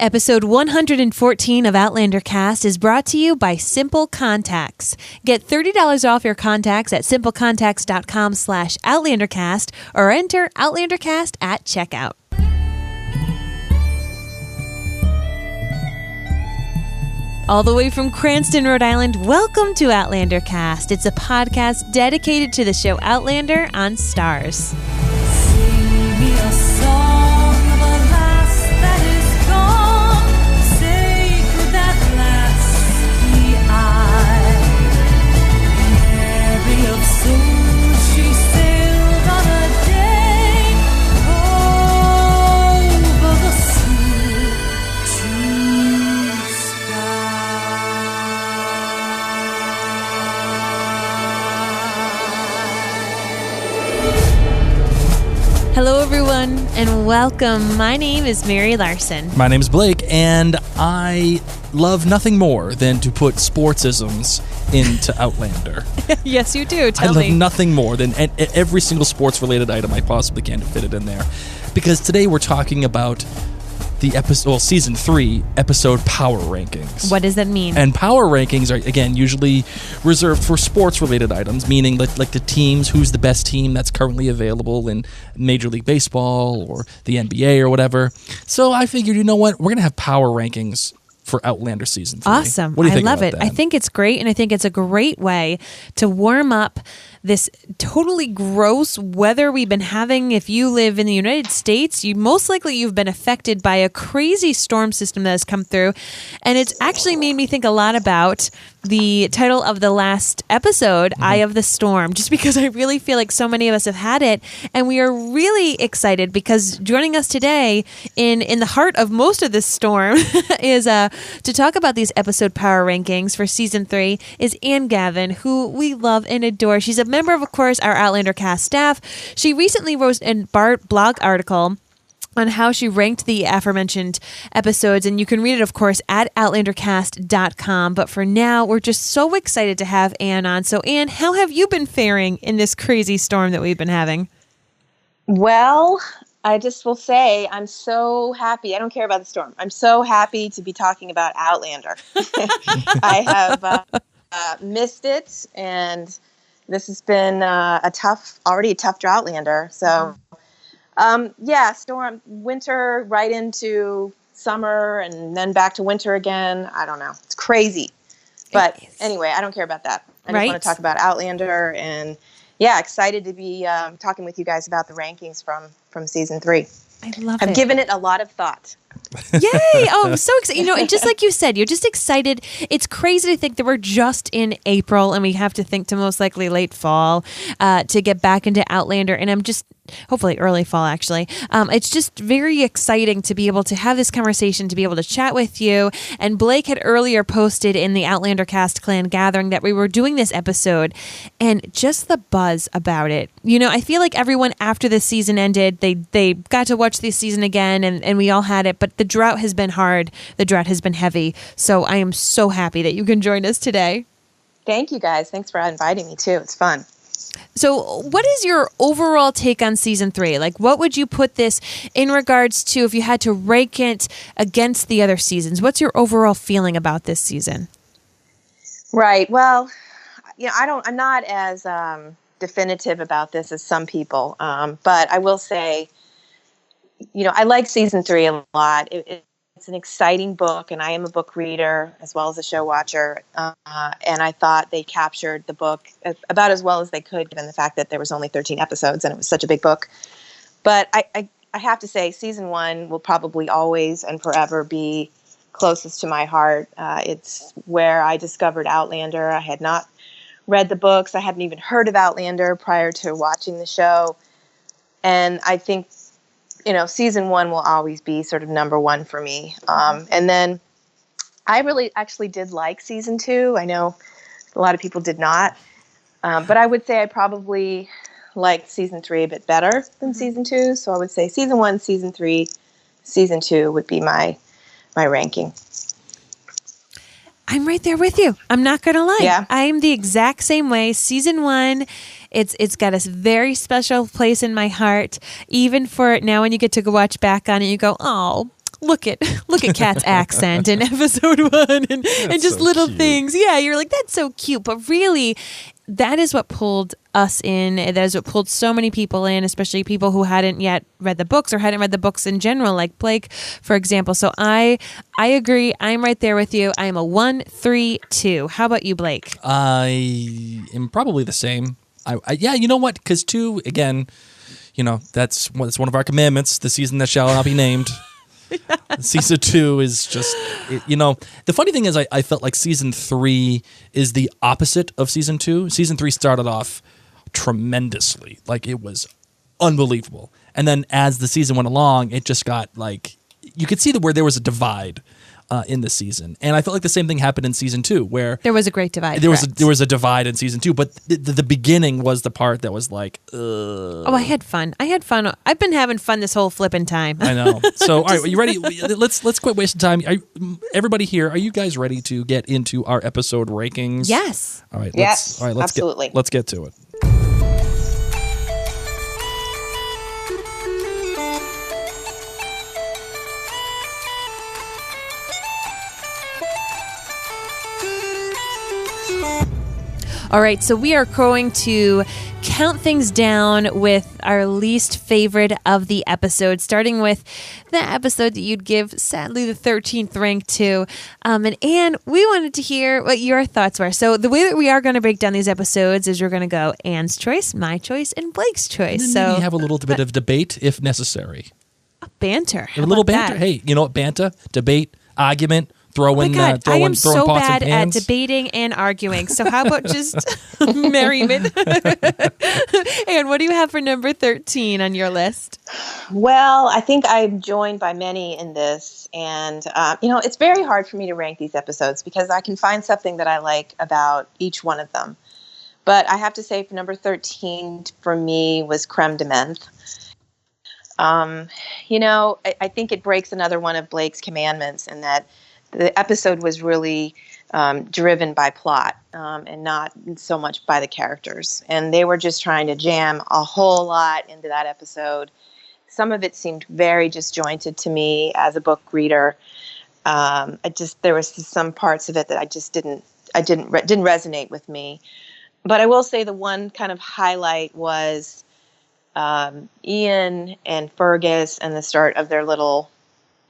Episode 114 of Outlander Cast is brought to you by Simple Contacts. Get $30 off your contacts at simplecontacts.com/OutlanderCast or enter OutlanderCast at checkout. All the way from Cranston, Rhode Island, welcome to Outlander Cast. It's a podcast dedicated to the show Outlander on Stars. Sing me a song of a lass that is gone, sacred that lass the eye. Mary of soul, she sailed on a day over the sea to Hello, everyone, and welcome. My name is Mary Larson. My name is Blake, and I love nothing more than to put sportsisms into Outlander. Yes, you do. I Tell love me. nothing more than every single sports-related item I possibly can to fit it in there. Because today we're talking about the season 3 episode power rankings. What does that mean? And power rankings are, again, usually reserved for sports-related items, meaning like the teams, who's the best team that's currently available in Major League Baseball or the NBA or whatever. So I figured, you know what? We're going to have power rankings for Outlander Season 3. Awesome. What do you think I love about it. that? I think it's great, and I think it's a great way to warm up this totally gross weather we've been having. If you live in the United States, you've been affected by a crazy storm system that has come through, and it's actually made me think a lot about the title of the last episode, Eye of the Storm, just because I really feel like so many of us have had it, and we are really excited because joining us today in the heart of most of this storm is to talk about these episode power rankings for Season 3 is Gavin, who we love and adore. She's a member of course, our Outlander Cast staff. She recently wrote a blog article on how she ranked the aforementioned episodes, and you can read it, of course, at OutlanderCast.com. But for now, we're just so excited to have Ann on. So, Ann, how have you been faring in this crazy storm that we've been having? Well, I just will say I'm so happy. I don't care about the storm. I'm so happy to be talking about Outlander. I have missed it, and this has been already a tough Outlander. So, storm, winter right into summer and then back to winter again. I don't know. It's crazy. But anyway, I don't care about that. I just want to talk about Outlander, and excited to be talking with you guys about the rankings from Season 3. I love it. I've given it a lot of thought. Yay! Oh, I'm so excited. And just like you said, you're just excited. It's crazy to think that we're just in April and we have to think to most likely late fall to get back into Outlander. And I'm just, hopefully early fall, actually. It's just very exciting to be able to have this conversation, to be able to chat with you. And Blake had earlier posted in the Outlander Cast Clan gathering that we were doing this episode, and just the buzz about it. I feel like everyone after this season ended, they got to watch this season again, and we all had it. But the drought has been hard. The drought has been heavy. So I am so happy that you can join us today. Thank you, guys. Thanks for inviting me, too. It's fun. So what is your overall take on Season 3? Like, what would you put this in regards to if you had to rank it against the other seasons? What's your overall feeling about this season? Right. Well, I'm not as definitive about this as some people. But I will say, I like Season 3 a lot. It's an exciting book, and I am a book reader as well as a show watcher. And I thought they captured the book about as well as they could, given the fact that there was only 13 episodes and it was such a big book. But I have to say, Season 1 will probably always and forever be closest to my heart. It's where I discovered Outlander. I had not read the books. I hadn't even heard of Outlander prior to watching the show. And I think Season 1 will always be sort of number one for me. And then I really actually did like Season 2. I know a lot of people did not. But I would say I probably liked Season 3 a bit better than Season 2. So I would say Season 1, Season 3, Season 2 would be my ranking. I'm right there with you. I'm not going to lie. Yeah. I'm the exact same way. Season 1, it's got a very special place in my heart. Even for now when you get to go watch back on it, you go, oh, look at Kat's accent in episode 1 and just so little cute. things. Yeah, you're like, that's so cute. But really, that is what pulled us in. That is what pulled so many people in, especially people who hadn't yet read the books or hadn't read the books in general, like Blake, for example. So I agree. I'm right there with you. I am a 1-3-2. How about you, Blake? I am probably the same. Yeah, you know what? Because 2, again, that's one of our commandments. The season that shall not be named. Season 2 is just, the funny thing is I felt like season 3 is the opposite of season 2. Season 3 started off tremendously. Like, it was unbelievable. And then as the season went along, it just got like, you could see where there was a divide in the season. And I felt like the same thing happened in season 2, where There was a great divide. there was a divide in season 2, but the beginning was the part that was like, Oh, I had fun. I've been having fun this whole flipping time. I know. So, all right, are you ready? Let's quit wasting time. Everybody here, are you guys ready to get into our episode rankings? Yes. All right. Yes, let's absolutely. Let's get to it. All right, so we are going to count things down with our least favorite of the episode, starting with the episode that you'd give, sadly, the 13th rank to. And Anne, we wanted to hear what your thoughts were. So the way that we are going to break down these episodes is we're going to go Anne's choice, my choice, and Blake's choice. And then maybe have a little bit of debate if necessary. Banter. A little How about banter. that? Hey, you know what? Banter, debate, argument. Oh my God, I am throwing so pots bad and at pans. debating and arguing. So how about just merriment? And what do you have for number 13 on your list? Well, I think I'm joined by many in this. And, it's very hard for me to rank these episodes because I can find something that I like about each one of them. But I have to say, for number 13, for me, was Creme de Menthe. I think it breaks another one of Blake's commandments in that the episode was really driven by plot and not so much by the characters. And they were just trying to jam a whole lot into that episode. Some of it seemed very disjointed to me as a book reader. There was some parts of it that I didn't resonate with me. But I will say the one kind of highlight was Ian and Fergus and the start of their little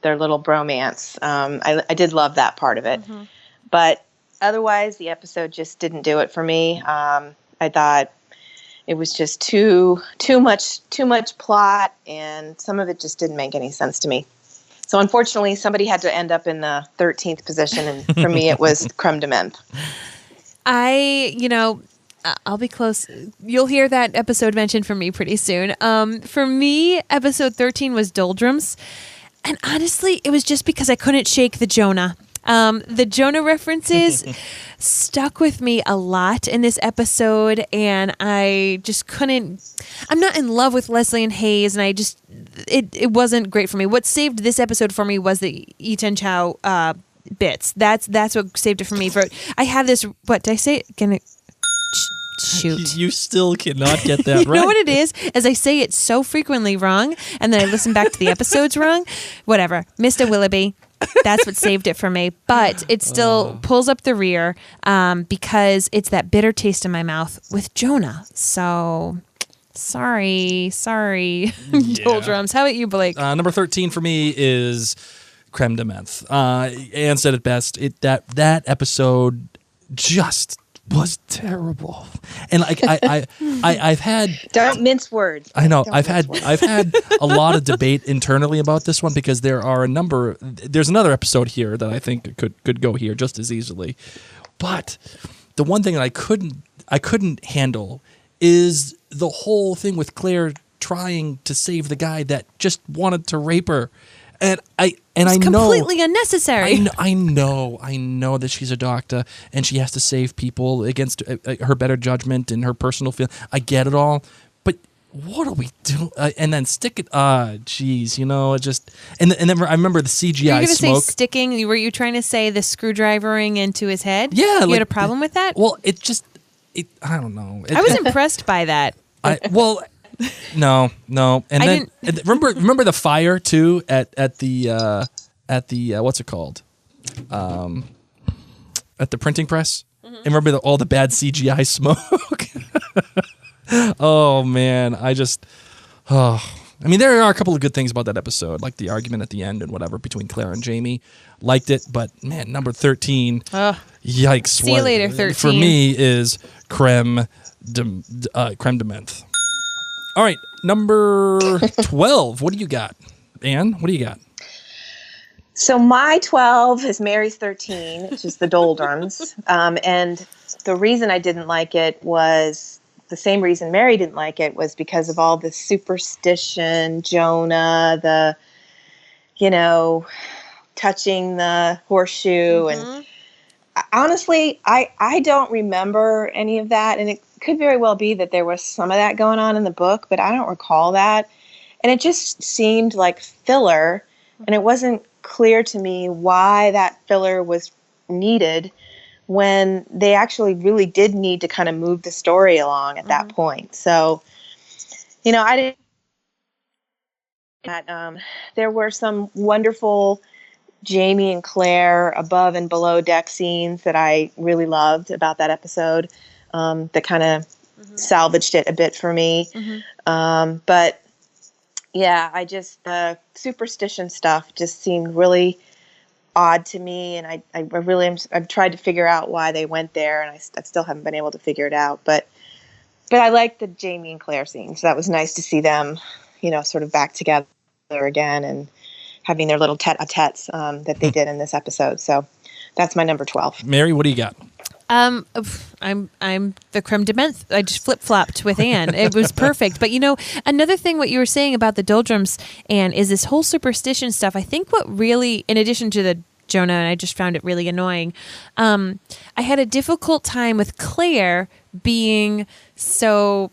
bromance. I did love that part of it. Mm-hmm. But otherwise, the episode just didn't do it for me. I thought it was just too much plot, and some of it just didn't make any sense to me. So unfortunately, somebody had to end up in the 13th position, and for me, it was Creme de Menthe. I'll be close. You'll hear that episode mentioned from me pretty soon. For me, episode 13 was Doldrums. And honestly, it was just because I couldn't shake the Jonah. The Jonah references stuck with me a lot in this episode, and I just couldn't. I'm not in love with Leslie and Hayes, and it wasn't great for me. What saved this episode for me was the Eton Chow bits. That's what saved it for me. I have this. What did I say? Shoot. You still cannot get that right. You know what it is? As I say it so frequently wrong, and then I listen back to the episodes wrong. Whatever. Mr. Willoughby. That's what saved it for me. But it still pulls up the rear because it's that bitter taste in my mouth with Jonah. So, sorry. Doldrums. How about you, Blake? Number 13 for me is Creme de Menthe. Anne said it best. That episode just was terrible, and like I've had don't mince words. I know I've had a lot of debate internally about this one because there's another episode here that I think could go here just as easily, but the one thing that I couldn't handle is the whole thing with Claire trying to save the guy that just wanted to rape her. And I know completely unnecessary. I know that she's a doctor and she has to save people against her better judgment and her personal feeling. I get it all, but what are we doing? And then stick it. Geez, it just and then I remember the CGI Were you going to say smoke. sticking? Were you trying to say the screwdrivering into his head? Yeah, you had a problem with that? Well, I don't know. I was impressed by that. No, and then remember the fire too at the at the what's it called? At the printing press. And remember all the bad CGI smoke? Oh man, I mean, there are a couple of good things about that episode, like the argument at the end and whatever between Claire and Jamie. Liked it, but man, number 13, yikes! See you later, 13. For me is creme de menthe. All right, number 12. What do you got, Anne? What do you got? So my 12 is Mary's 13, which is the doldrums. And the reason I didn't like it was the same reason Mary didn't like it, was because of all the superstition, Jonah, the, touching the horseshoe. And honestly, I don't remember any of that. And it could very well be that there was some of that going on in the book, but I don't recall that. And it just seemed like filler. And it wasn't clear to me why that filler was needed when they actually really did need to kind of move the story along at that point. So, I didn't. There were some wonderful Jamie and Claire above and below deck scenes that I really loved about that episode. That kind of salvaged it a bit for me. But yeah, the superstition stuff just seemed really odd to me, and I've tried to figure out why they went there, and I still haven't been able to figure it out. But I liked the Jamie and Claire scenes. So that was nice to see them, sort of back together again and having their little tete-a-tetes that they did in this episode. So that's my number 12. Mary, what do you got? I'm the creme de menthe. I just flip-flopped with Anne. It was perfect. But another thing what you were saying about the doldrums, Anne, is this whole superstition stuff. I think what really, in addition to the Jonah, and I just found it really annoying, I had a difficult time with Claire being so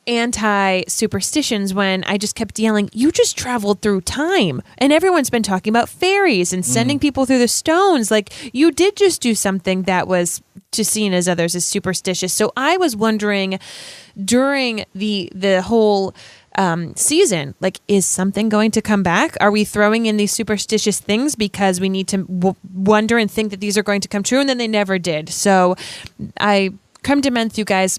anti-superstitions when I just kept yelling, you just traveled through time. And everyone's been talking about fairies and sending people through the stones. Like, you did just do something that was just seen as others as superstitious. So I was wondering during the whole season, like, is something going to come back? Are we throwing in these superstitious things because we need to wonder and think that these are going to come true? And then they never did. So creme de menthe, you guys,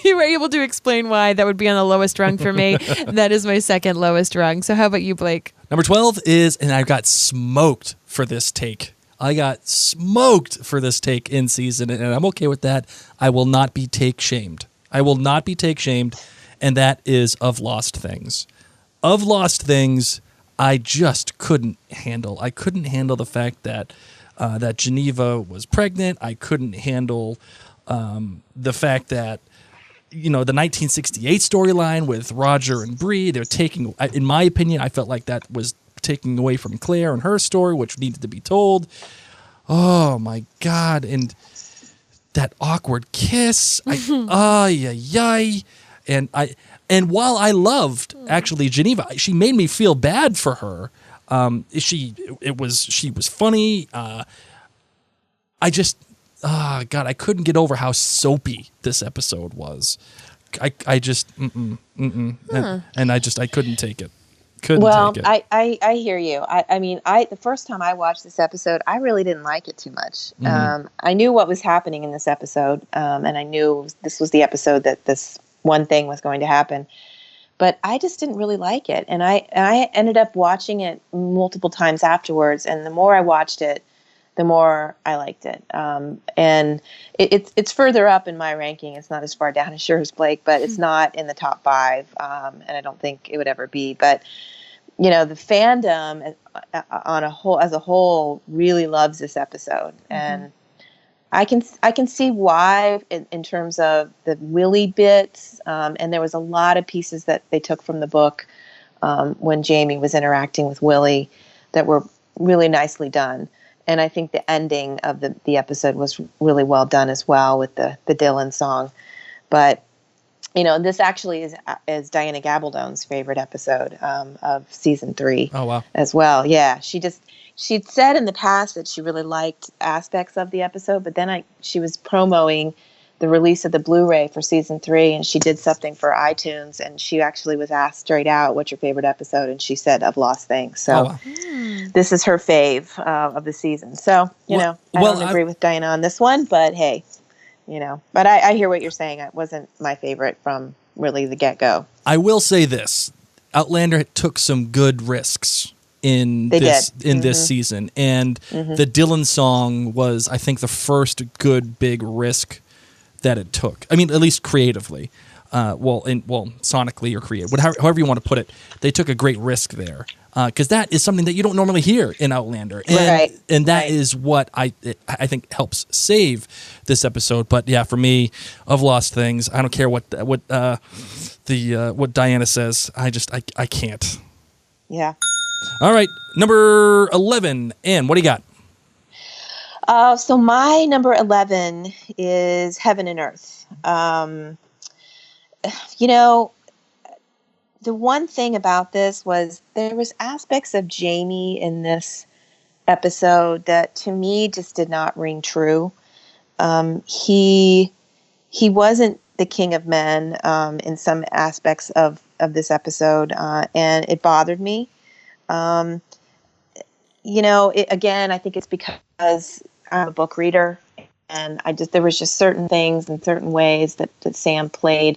you were able to explain why that would be on the lowest rung for me. That is my second lowest rung. So how about you, Blake? Number 12 is, and I got smoked for this take. I got smoked for this take in season, and I'm okay with that. I will not be take shamed. I will not be take shamed, and that is Of Lost Things. Of Lost Things, I just couldn't handle. I couldn't handle the fact that that Geneva was pregnant. I couldn't handle the fact that, the 1968 storyline with Roger and Bree, they're taking, in my opinion, I felt like that was taking away from Claire and her story, which needed to be told. Oh my God. And that awkward kiss. And while I loved actually Geneva, she made me feel bad for her. She was funny. I couldn't get over how soapy this episode was. I just, and I couldn't take it. Well, I hear you. I mean, the first time I watched this episode, I really didn't like it too much. I knew what was happening in this episode, and I knew this was the episode that this one thing was going to happen. But I just didn't really like it, and I ended up watching it multiple times afterwards. And the more I watched it, the more I liked it. And it's further up in my ranking. It's not as far down as yours, Blake, but it's not in the top 5. And I don't think it would ever be. But, the fandom as a whole really loves this episode. And I can see why in terms of the Willie bits. And there was a lot of pieces that they took from the book when Jamie was interacting with Willie that were really nicely done. And I think the ending of the episode was really well done as well with the Dylan song. But, this actually is Diana Gabaldon's favorite episode of season 3. Oh, wow. As well. Yeah. She'd said in the past that she really liked aspects of the episode, but then she was promoting the release of the Blu-ray for season 3, and she did something for iTunes, and she actually was asked straight out, "What's your favorite episode?" And she said, "Of Lost Things." So wow. this is her fave of the season. So I don't agree with Diana on this one, but hey, but I hear what you're saying. It wasn't my favorite from really the get-go. I will say this: Outlander took some good risks in this season, and the Dylan song was, I think, the first good big risk that it took. I mean, at least creatively, sonically or creative, however you want to put it. They took a great risk there, because that is something that you don't normally hear in Outlander, and that is what I think helps save this episode. But yeah, for me, of Lost Things, I don't care what Diana says. I can't. Yeah. All right, number 11, Ann, what do you got? So my number 11 is Heaven and Earth. The one thing about this was there was aspects of Jamie in this episode that to me just did not ring true. He wasn't the king of men in some aspects of this episode, and it bothered me. Again, I think it's because I'm a book reader, and there was just certain things and certain ways that Sam played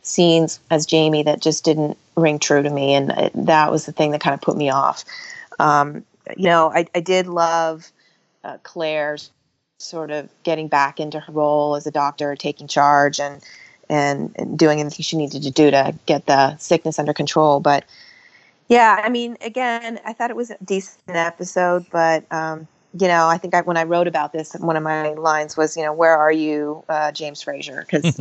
scenes as Jamie that just didn't ring true to me, and that was the thing that kind of put me off. I did love Claire's sort of getting back into her role as a doctor, taking charge and doing everything she needed to do to get the sickness under control. But yeah, I mean, again, I thought it was a decent episode, but I think when I wrote about this, one of my lines was, where are you, James Fraser? Because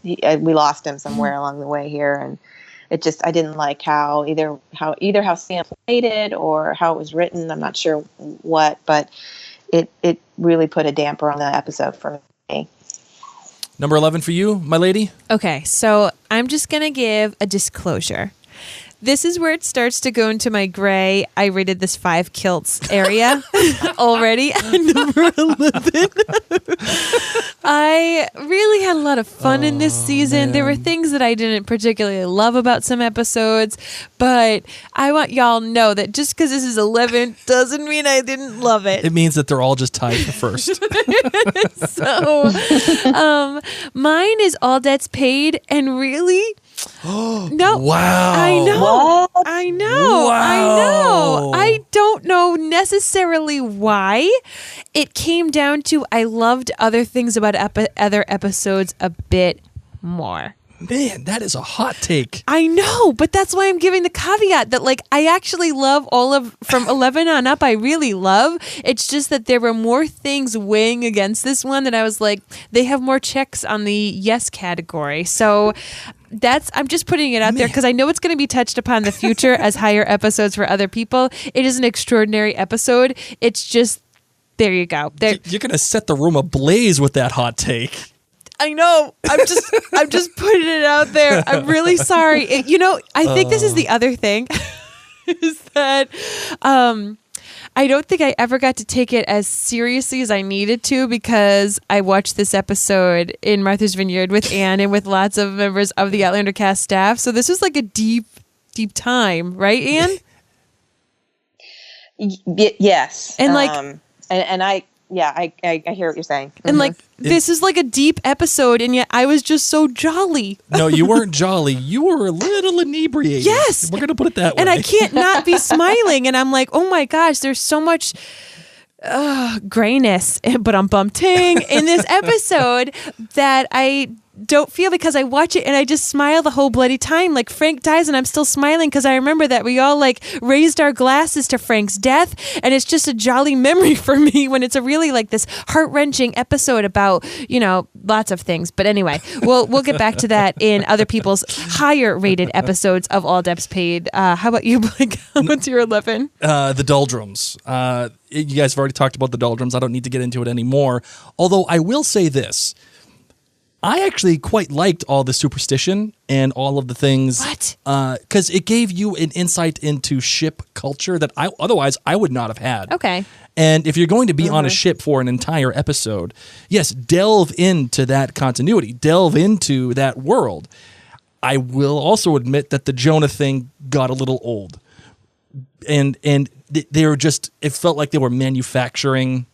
we lost him somewhere along the way here, and I didn't like how Sam played it or how it was written. I'm not sure what, but it really put a damper on the episode for me. Number 11 for you, my lady? Okay, so I'm just going to give a disclosure. This is where it starts to go into my gray, I rated this 5 kilts area already at number 11. I really had a lot of fun in this season. Man. There were things that I didn't particularly love about some episodes, but I want y'all to know that just because this is 11 doesn't mean I didn't love it. It means that they're all just tied for first. So, mine is All Debts Paid, and really... No. Wow. I know. What? I know. Wow. I know. I don't know necessarily why. It came down to I loved other things about other episodes a bit more. Man, that is a hot take. I know, but that's why I'm giving the caveat that I actually love all of from 11 on up. I really love. It's just that there were more things weighing against this one that I was like, they have more checks on the yes category. So I'm just putting it out there because I know it's going to be touched upon in the future as higher episodes for other people. It is an extraordinary episode. It's just, there you go. You're going to set the room ablaze with that hot take. I know. I'm just putting it out there. I'm really sorry. I think this is the other thing is that I don't think I ever got to take it as seriously as I needed to because I watched this episode in Martha's Vineyard with Anne and with lots of members of the Outlander Cast staff. So this was like a deep, deep time, right, Anne? Yes. And I hear what you're saying. And this is like a deep episode, and yet I was just so jolly. No, you weren't jolly. You were a little inebriated. Yes. We're going to put it that way. And I can't not be smiling. And I'm like, oh my gosh, there's so much grayness, but I'm bumping in this episode that I don't feel because I watch it and I just smile the whole bloody time. Like Frank dies and I'm still smiling because I remember that we all raised our glasses to Frank's death, and it's just a jolly memory for me when it's a really this heart-wrenching episode about lots of things. But anyway, we'll get back to that in other people's higher rated episodes of All Debts Paid. How about you, Blake? What's your 11? The Doldrums. You guys have already talked about the Doldrums. I don't need to get into it anymore. Although I will say this. I actually quite liked all the superstition and all of the things. What? Because it gave you an insight into ship culture that otherwise I would not have had. Okay. And if you're going to be on a ship for an entire episode, yes, delve into that continuity, delve into that world. I will also admit that the Jonah thing got a little old. And they were just, it felt like they were manufacturing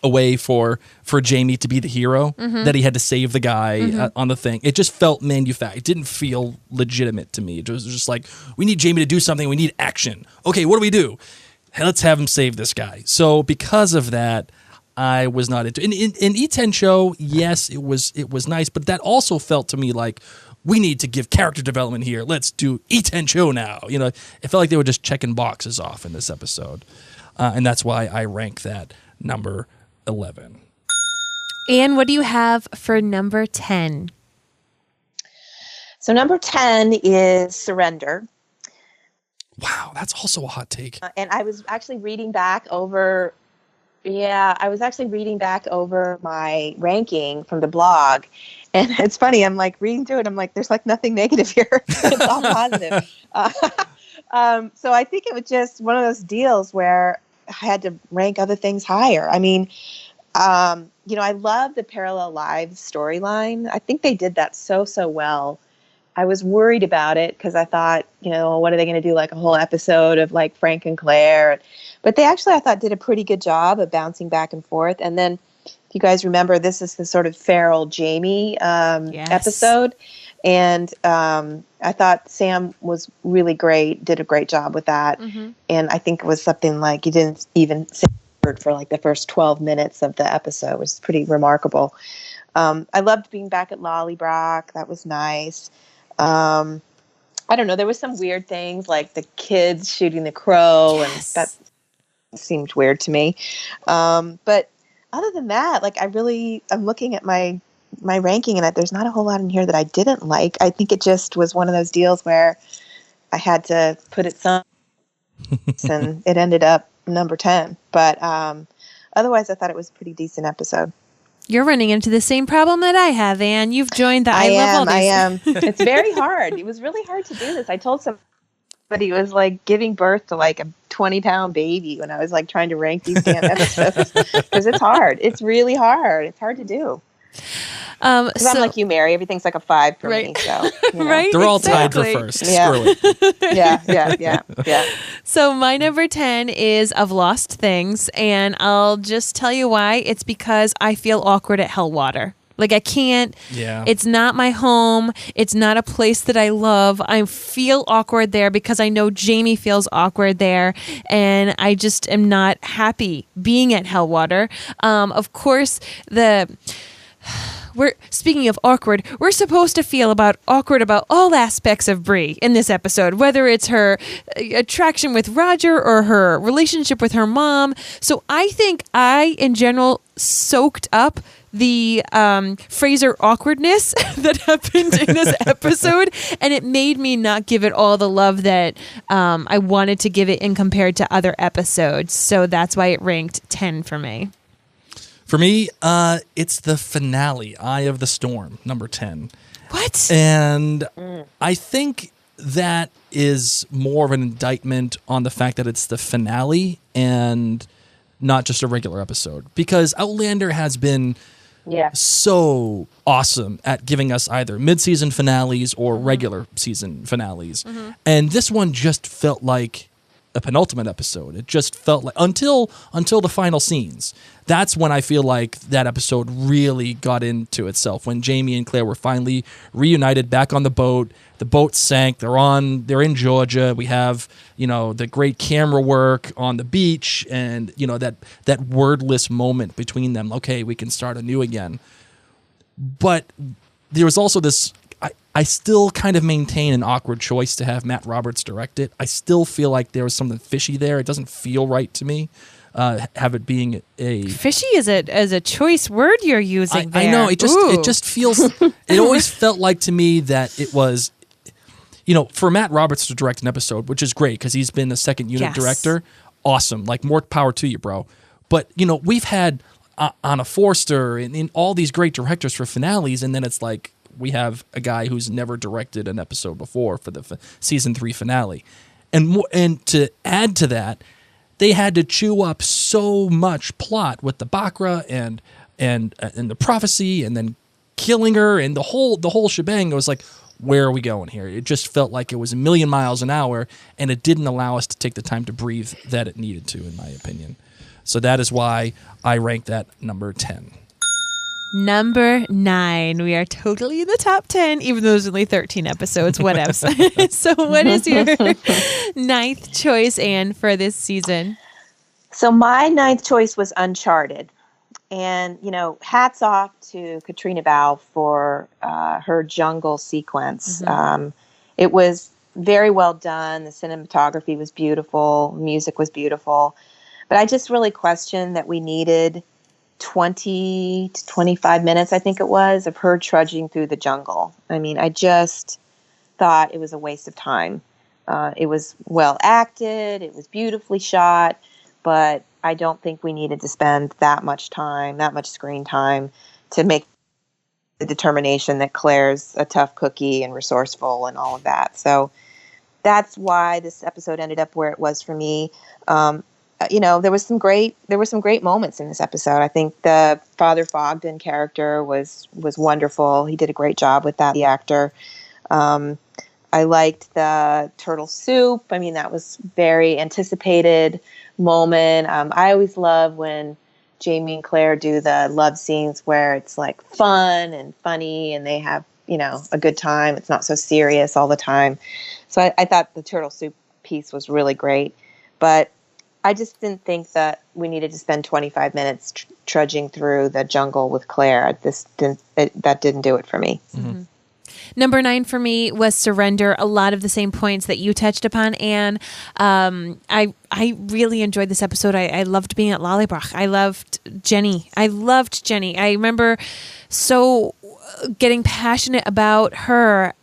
a way for Jamie to be the hero, that he had to save the guy on the thing. It just felt manufactured. It didn't feel legitimate to me. It was just like, we need Jamie to do something. We need action. Okay, what do we do? Hey, let's have him save this guy. So because of that, I was not into it. In E10 show, yes, it was nice, but that also felt to me like, we need to give character development here. Let's do E10 show now. You know, it felt like they were just checking boxes off in this episode. And that's why I rank that number 11. And what do you have for number 10? So number 10 is Surrender. Wow, that's also a hot take. And I was actually reading back over my ranking from the blog. And it's funny, I'm like reading through it, I'm like, there's like nothing negative here. It's all positive. So I think it was just one of those deals where I had to rank other things higher. I mean, I love the parallel lives storyline. I think they did that so well. I was worried about it because I thought, what are they going to do? Like a whole episode of like Frank and Claire? But they actually, I thought, did a pretty good job of bouncing back and forth. And then, if you guys remember, this is the sort of feral Jamie episode. And I thought Sam was really great, did a great job with that. And I think it was something like you didn't even say a word for like the first 12 minutes of the episode. It was pretty remarkable. I loved being back at Lollybrock. That was nice. I don't know. There was some weird things like the kids shooting the crow, and that seemed weird to me. But other than that, like I'm looking at my ranking, and there's not a whole lot in here that I didn't like. I think it just was one of those deals where I had to put it some, and it ended up number 10. But otherwise, I thought it was a pretty decent episode. You're running into the same problem that I have, Anne. You've joined the I Love I am. It's very hard. It was really hard to do this. I told somebody it was like giving birth to like a 20-pound baby when I was like trying to rank these damn episodes because it's hard. It's really hard. It's hard to do. Because I'm like you, Mary. Everything's like a 5 for me. So, right? They're all tied for first. Yeah. Screw it. Yeah. So my number 10 is Of Lost Things, and I'll just tell you why. It's because I feel awkward at Hellwater. Like I can't, it's not my home. It's not a place that I love. I feel awkward there because I know Jamie feels awkward there. And I just am not happy being at Hellwater. Of course, speaking of awkward, we're supposed to feel awkward about all aspects of Bree in this episode, whether it's her attraction with Roger or her relationship with her mom. So I think I, in general, soaked up the Fraser awkwardness that happened in this episode, and it made me not give it all the love that I wanted to give it in compared to other episodes. So that's why it ranked 10 for me. For me, it's the finale, Eye of the Storm, number 10. What? And I think that is more of an indictment on the fact that it's the finale and not just a regular episode. Because Outlander has been so awesome at giving us either mid-season finales or regular season finales. And this one just felt like a penultimate episode. It just felt like until the final scenes. That's when I feel like that episode really got into itself. When Jamie and Claire were finally reunited back on the boat. The boat sank. They're in Georgia. We have, the great camera work on the beach and, that wordless moment between them. Okay, we can start anew again. But there was also this, I still kind of maintain an awkward choice to have Matt Roberts direct it. I still feel like there was something fishy there. It doesn't feel right to me. Have it being a fishy is a choice word you're using there. I know it just feels. It always felt like to me that it was, for Matt Roberts to direct an episode, which is great because he's been a second unit director. Awesome, like more power to you, bro. But we've had Anna Forster and in all these great directors for finales, and then it's like we have a guy who's never directed an episode before for the season 3 finale, and to add to that, they had to chew up so much plot with the Bakra and the prophecy, and then killing her, and the whole shebang. It was like, where are we going here? It just felt like it was a million miles an hour, and it didn't allow us to take the time to breathe that it needed to, in my opinion. So that is why I ranked that number 10. Number 9. We are totally in the top 10, even though there's only 13 episodes. Whatevs. So what is your 9th choice, Anne, for this season? So my 9th choice was Uncharted. And, hats off to Katrina Balfe for her jungle sequence. Mm-hmm. It was very well done. The cinematography was beautiful. Music was beautiful. But I just really questioned that we needed 20 to 25 minutes, I think it was, of her trudging through the jungle. I mean, I just thought it was a waste of time. It was well acted. It was beautifully shot. But I don't think we needed to spend that much time, that much screen time to make the determination that Claire's a tough cookie and resourceful and all of that. So that's why this episode ended up where it was for me. There were some great moments in this episode. I think the Father Fogden character was wonderful. He did a great job with that, the actor. I liked the turtle soup. I mean, that was very anticipated moment. I always love when Jamie and Claire do the love scenes where it's like fun and funny and they have, a good time. It's not so serious all the time. So I thought the turtle soup piece was really great. But I just didn't think that we needed to spend 25 minutes trudging through the jungle with Claire. That didn't do it for me. Mm-hmm. Number 9 for me was Surrender. A lot of the same points that you touched upon, Anne. I really enjoyed this episode. I loved being at Lallybroch. I loved Jenny. I remember so getting passionate about her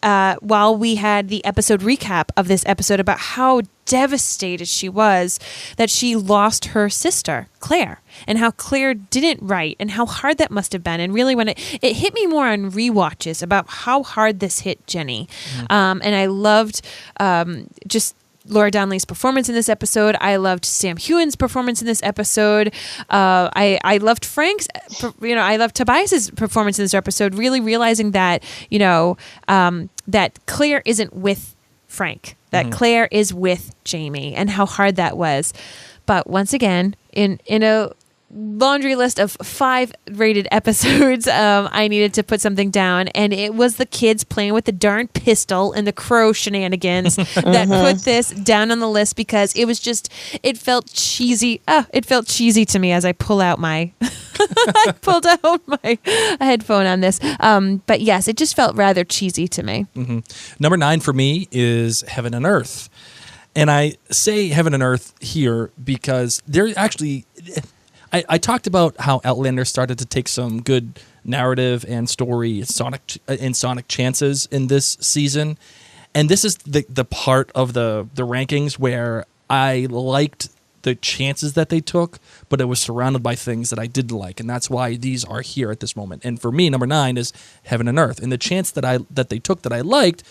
while we had the episode recap of this episode about how devastated she was that she lost her sister, Claire, and how Claire didn't write and how hard that must have been. And really when it hit me more on rewatches about how hard this hit Jenny. Mm-hmm. And I loved just Laura Donnelly's performance in this episode. I loved Sam Hewen's performance in this episode. I loved Frank's, I loved Tobias's performance in this episode, really realizing that, that Claire isn't with Frank, that Claire is with Jamie, and how hard that was. But once again, in a laundry list of 5 rated episodes, I needed to put something down, and it was the kids playing with the darn pistol and the crow shenanigans that put this down on the list, because it felt cheesy. It felt cheesy to me as I pulled out my headphone on this. But yes, it just felt rather cheesy to me. Mm-hmm. Number 9 for me is Heaven and Earth. And I say Heaven and Earth here because there actually... I talked about how Outlander started to take some good narrative and story sonic chances in this season, and this is the part of the rankings where I liked the chances that they took, but it was surrounded by things that I didn't like, and that's why these are here at this moment. And for me, number 9 is Heaven and Earth, and the chance that they took that I liked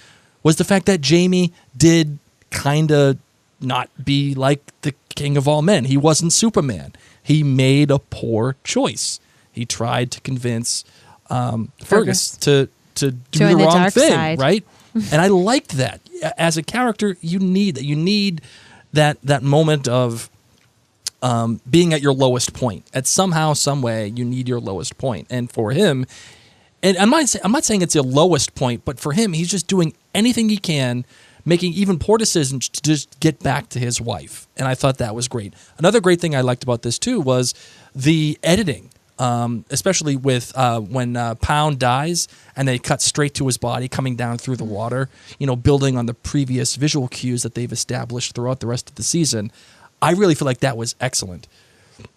was the fact that Jamie did kind of not be like the king of all men. He wasn't Superman. He made a poor choice. He tried to convince Fergus to do the wrong thing, side. Right? And I liked that. As a character, you need that. You need that moment of being at your lowest point. At somehow, some way, you need your lowest point. And for him, and I'm not saying it's your lowest point, but for him, he's just doing anything he can, making even poor decisions to just get back to his wife. And I thought that was great. Another great thing I liked about this, too, was the editing, especially with when Pound dies and they cut straight to his body coming down through the water, building on the previous visual cues that they've established throughout the rest of the season. I really feel like that was excellent.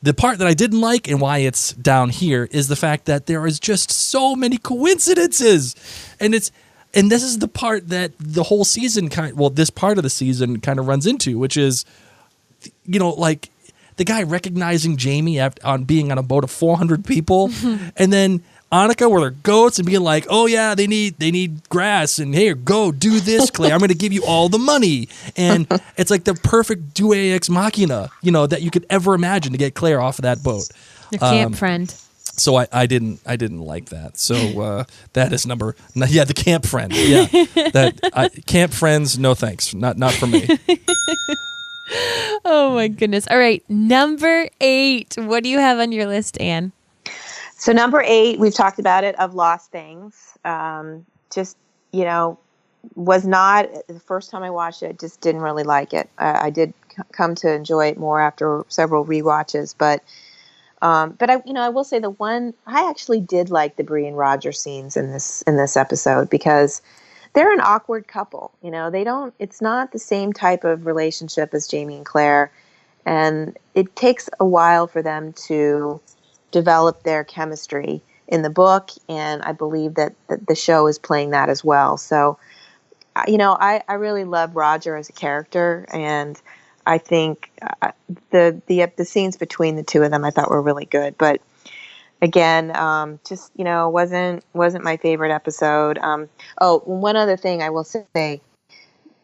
The part that I didn't like and why it's down here is the fact that there is just so many coincidences. And this is the part that the whole season this part of the season kind of runs into, which is, the guy recognizing Jamie on being on a boat of 400 people, and then Annika with her goats and being like, oh yeah, they need grass, and here, go do this, Claire. I'm going to give you all the money. And it's like the perfect Deus Ex Machina, that you could ever imagine to get Claire off of that boat. Your camp friend. So I didn't like that. So that is the camp friend. Yeah, camp friends. No thanks. Not for me. Oh my goodness. All right, number 8. What do you have on your list, Anne? So number 8, we've talked about it, of Lost Things. Was not, the first time I watched it, just didn't really like it. I did come to enjoy it more after several rewatches, but I will say the one, I actually did like the Bree and Roger scenes in this episode, because they're an awkward couple. It's not the same type of relationship as Jamie and Claire, and it takes a while for them to develop their chemistry in the book, and I believe that the show is playing that as well. So, I really love Roger as a character, and I think the scenes between the two of them I thought were really good. But again, wasn't my favorite episode. One other thing I will say,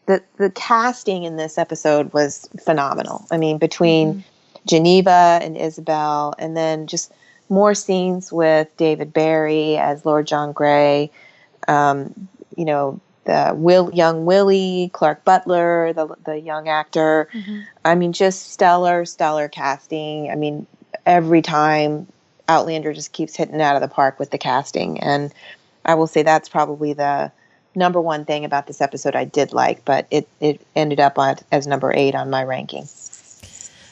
the casting in this episode was phenomenal. I mean, between Geneva and Isabel, and then just more scenes with David Barry as Lord John Grey, the young Willie, Clark Butler, the young actor. I mean, just stellar casting. I mean, every time Outlander just keeps hitting out of the park with the casting, and I will say that's probably the number one thing about this episode I did like, but it ended up as number 8 on my ranking.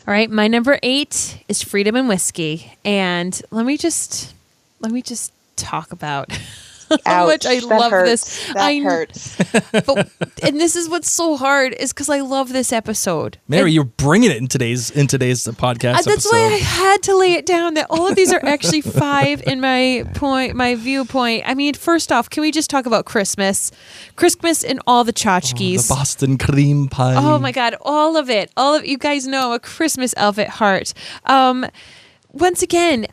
All right, my number 8 is Freedom and Whiskey, and let me just talk about how much I love this. That hurts. And this is what's so hard, is because I love this episode. Mary, you're bringing it in today's podcast. That's why I had to lay it down. That all of these are actually 5 in my viewpoint. I mean, first off, can we just talk about Christmas and all the tchotchkes, the Boston cream pie? Oh my God, all of it. All of you guys know I'm a Christmas elf at heart. Once again,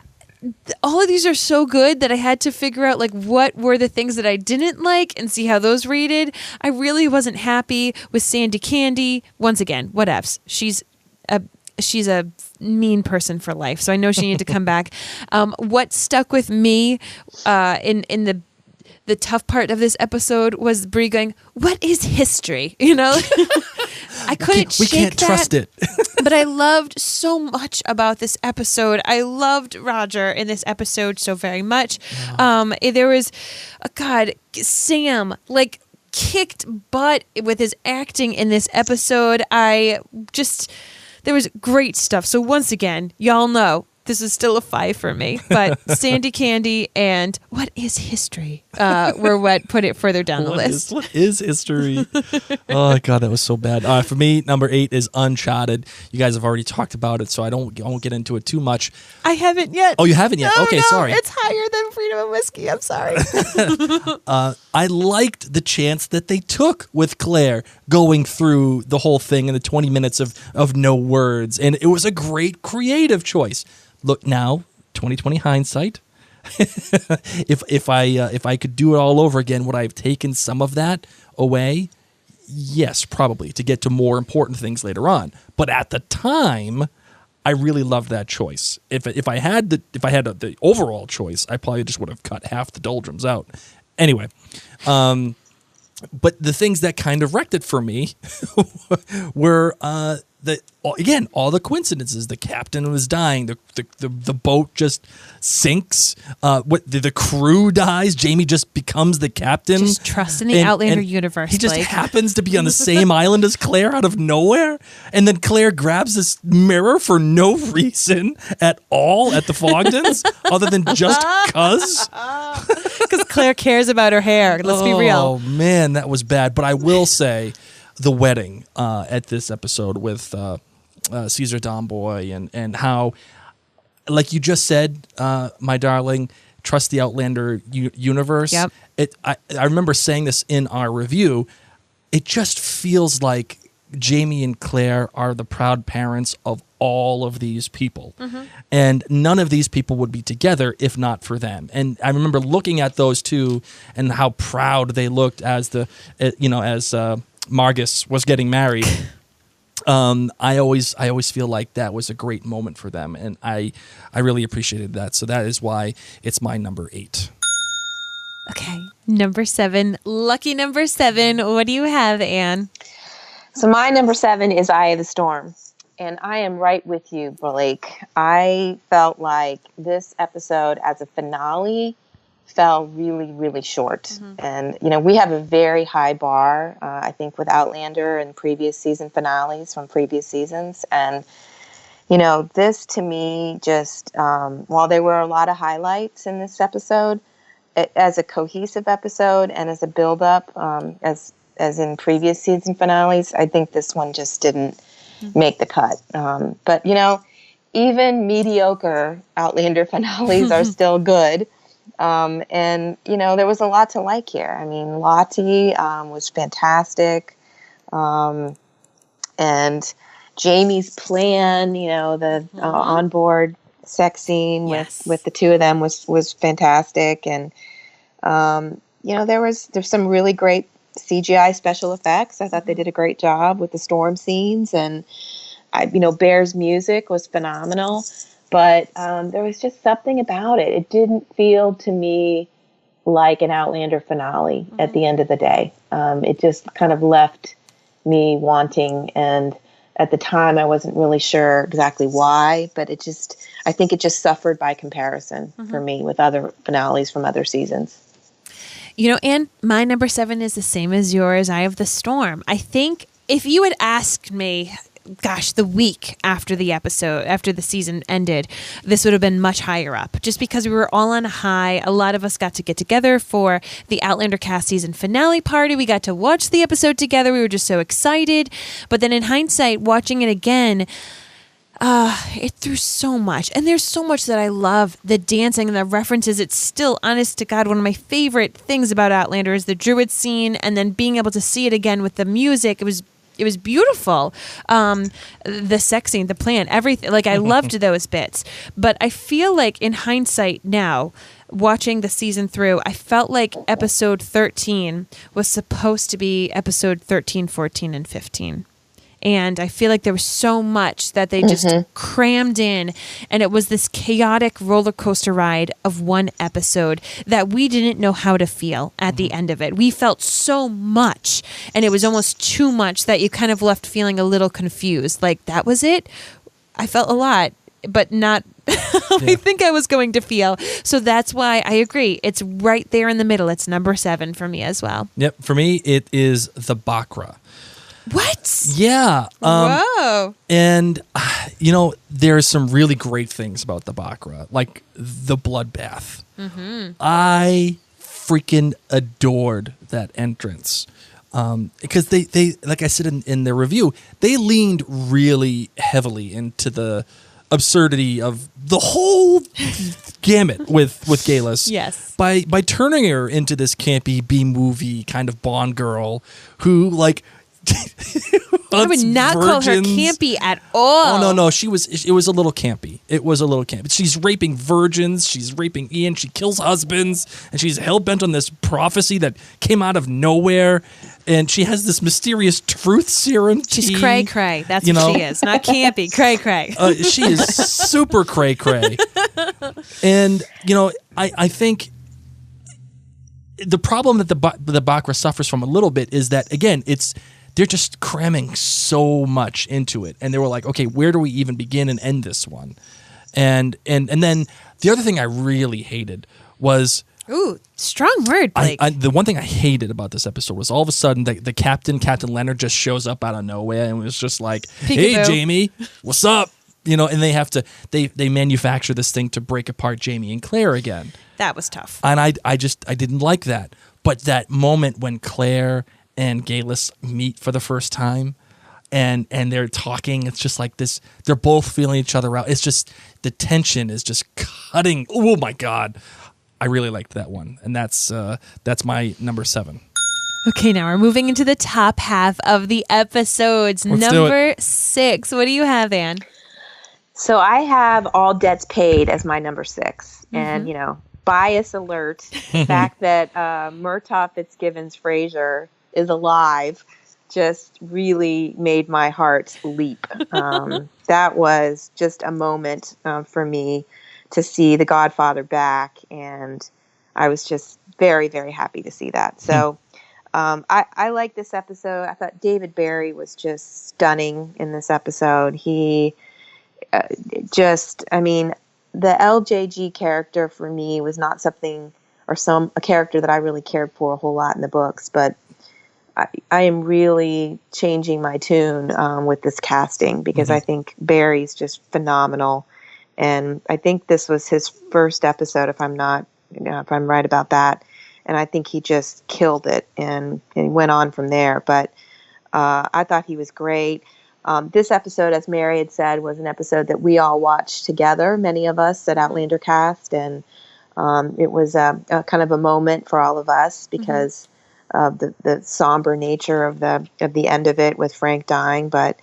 all of these are so good that I had to figure out what were the things that I didn't like and see how those rated. I really wasn't happy with Sandy Candy. Once again, whatevs. She's a mean person for life, so I know she needed to come back. What stuck with me in the tough part of this episode was Bree going, "What is history?" I couldn't shake that. We can't trust it. But I loved so much about this episode. I loved Roger in this episode so very much. There was, Sam, kicked butt with his acting in this episode. There was great stuff. So once again, y'all know, this is still a 5 for me, but Sandy Candy and What is History were what put it further down the list. What is history? Oh, God, that was so bad. For me, number 8 is Uncharted. You guys have already talked about it, so I won't get into it too much. I haven't yet. Oh, you haven't yet? Okay, sorry. It's higher than Freedom and Whiskey. I'm sorry. I liked the chance that they took with Claire going through the whole thing in the 20 minutes of no words, and it was a great creative choice. Look now, 2020 hindsight. If I could do it all over again, would I have taken some of that away? Yes, probably, to get to more important things later on. But at the time, I really loved that choice. If I had the overall choice, I probably just would have cut half the doldrums out. Anyway, but the things that kind of wrecked it for me were all the coincidences. The captain was dying. The boat just sinks. The crew dies. Jamie just becomes the captain. Just trust in the Outlander universe. He just happens to be on the same island as Claire out of nowhere. And then Claire grabs this mirror for no reason at all at the Fogdens, other than just cuz. Because Claire cares about her hair. Let's be real. Oh, man, that was bad. But I will say the wedding at this episode with Caesar Domboy and how, like you just said, my darling, trust the Outlander universe. Yep. I remember saying this in our review. It just feels like Jamie and Claire are the proud parents of all of these people. And none of these people would be together if not for them. And I remember looking at those two and how proud they looked as Margus was getting married. I always feel like that was a great moment for them, and I really appreciated that. So that is why it's my number 8. Okay, number 7, lucky number 7. What do you have, Anne? So my number 7 is Eye of the Storm. And I am right with you, Blake. I felt like this episode as a finale fell really, really short. And, we have a very high bar, I think, with Outlander and previous season finales from previous seasons. And, this to me just, while there were a lot of highlights in this episode, as a cohesive episode and as a build-up, as in previous season finales, I think this one just didn't make the cut. But, even mediocre Outlander finales are still good. And, there was a lot to like here. I mean, Lottie was fantastic. And Jamie's plan, the onboard sex scene with the two of them was fantastic. And, there's some really great CGI special effects. I thought they did a great job with the storm scenes. And, Bear's music was phenomenal. But there was just something about it. It didn't feel to me like an Outlander finale at the end of the day. It just kind of left me wanting. And at the time, I wasn't really sure exactly why. But I think it just suffered by comparison for me with other finales from other seasons. Anne, my number 7 is the same as yours, Eye of the Storm. I think if you had asked me, the week after the season ended, this would have been much higher up just because we were all on a high. A lot of us got to get together for the Outlander Cast season finale party. We got to watch the episode together. We were just so excited. But then in hindsight, watching it again, it threw so much. And there's so much that I love. The dancing and the references. It's still, honest to God, one of my favorite things about Outlander is the Druid scene, and then being able to see it again with the music. It was beautiful. The sex scene, the plan, everything. Like, I loved those bits. But I feel like in hindsight now, watching the season through, I felt like episode 13 was supposed to be episode 13, 14, and 15. And I feel like there was so much that they just crammed in. And it was this chaotic roller coaster ride of one episode that we didn't know how to feel at the end of it. We felt so much. And it was almost too much that you kind of left feeling a little confused. Like, that was it? I felt a lot, but not I think I was going to feel. So that's why I agree. It's right there in the middle. It's number 7 for me as well. Yep. For me, it is the Bacra. What? Yeah. Whoa. And, there's some really great things about the Bacra, like the bloodbath. I freaking adored that entrance. Because they like I said in their review, they leaned really heavily into the absurdity of the whole gamut with Galis. Yes. By turning her into this campy B-movie kind of Bond girl who, like, I would not call her campy at all. Oh, no. It was a little campy. It was a little campy. She's raping virgins. She's raping Ian. She kills husbands. And she's hell-bent on this prophecy that came out of nowhere. And she has this mysterious truth serum. She's cray-cray. That's what she is. Not campy. Cray-cray. She is super cray-cray. And, I think the problem that the Bacra suffers from a little bit is that, again, they're just cramming so much into it. And they were like, okay, where do we even begin and end this one? And then the other thing I really hated was... Ooh, strong word, Blake. The one thing I hated about this episode was all of a sudden the Captain Leonard, just shows up out of nowhere and was just like, Peek-a-boo. Hey, Jamie, what's up? And they have to, they manufacture this thing to break apart Jamie and Claire again. That was tough. And I didn't like that. But that moment when Claire and Galis meet for the first time and they're talking, it's just like this, they're both feeling each other out. It's just, the tension is just cutting. Oh my God. I really liked that one. And that's my number 7. Okay, now we're moving into the top half of the episodes. Let's number 6. What do you have, Anne? So I have All Debts Paid as my number 6. And, bias alert, the fact that Murtaugh Fitzgibbons Fraser is alive just really made my heart leap. That was just a moment for me to see The Godfather back, and I was just very, very happy to see that. So I like this episode. I thought David Barry was just stunning in this episode. He the LJG character for me was not something or a character that I really cared for a whole lot in the books, but I am really changing my tune with this casting because I think Barry's just phenomenal, and I think this was his first episode, if I'm right about that, and I think he just killed it and went on from there. But I thought he was great. This episode, as Mary had said, was an episode that we all watched together, many of us at Outlander Cast, and it was a kind of a moment for all of us because of the somber nature of the end of it with Frank dying. But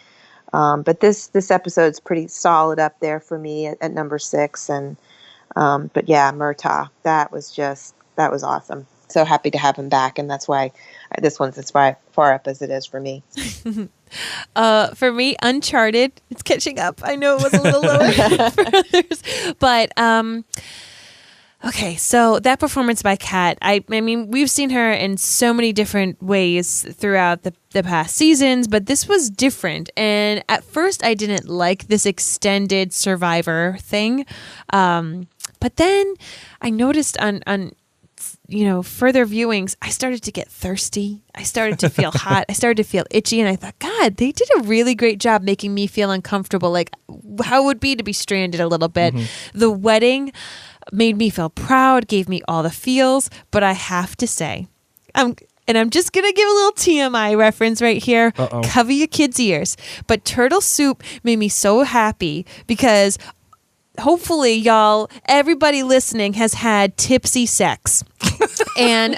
this episode's pretty solid up there for me at number 6. And but yeah, Murtaugh, that was awesome. So happy to have him back, and that's why this one's as far up as it is for me. For me, Uncharted, it's catching up. I know it was a little lower for others, but okay. So that performance by Kat, I mean, we've seen her in so many different ways throughout the past seasons, but this was different. And at first, I didn't like this extended Survivor thing, but then I noticed on further viewings, I started to get thirsty. I started to feel hot. I started to feel itchy. And I thought, God, they did a really great job making me feel uncomfortable. Like how it would be to be stranded a little bit. The wedding made me feel proud, gave me all the feels. But I have to say, I'm just going to give a little TMI reference right here. Cover your kids' ears. But Turtle Soup made me so happy because hopefully, everybody listening has had tipsy sex. And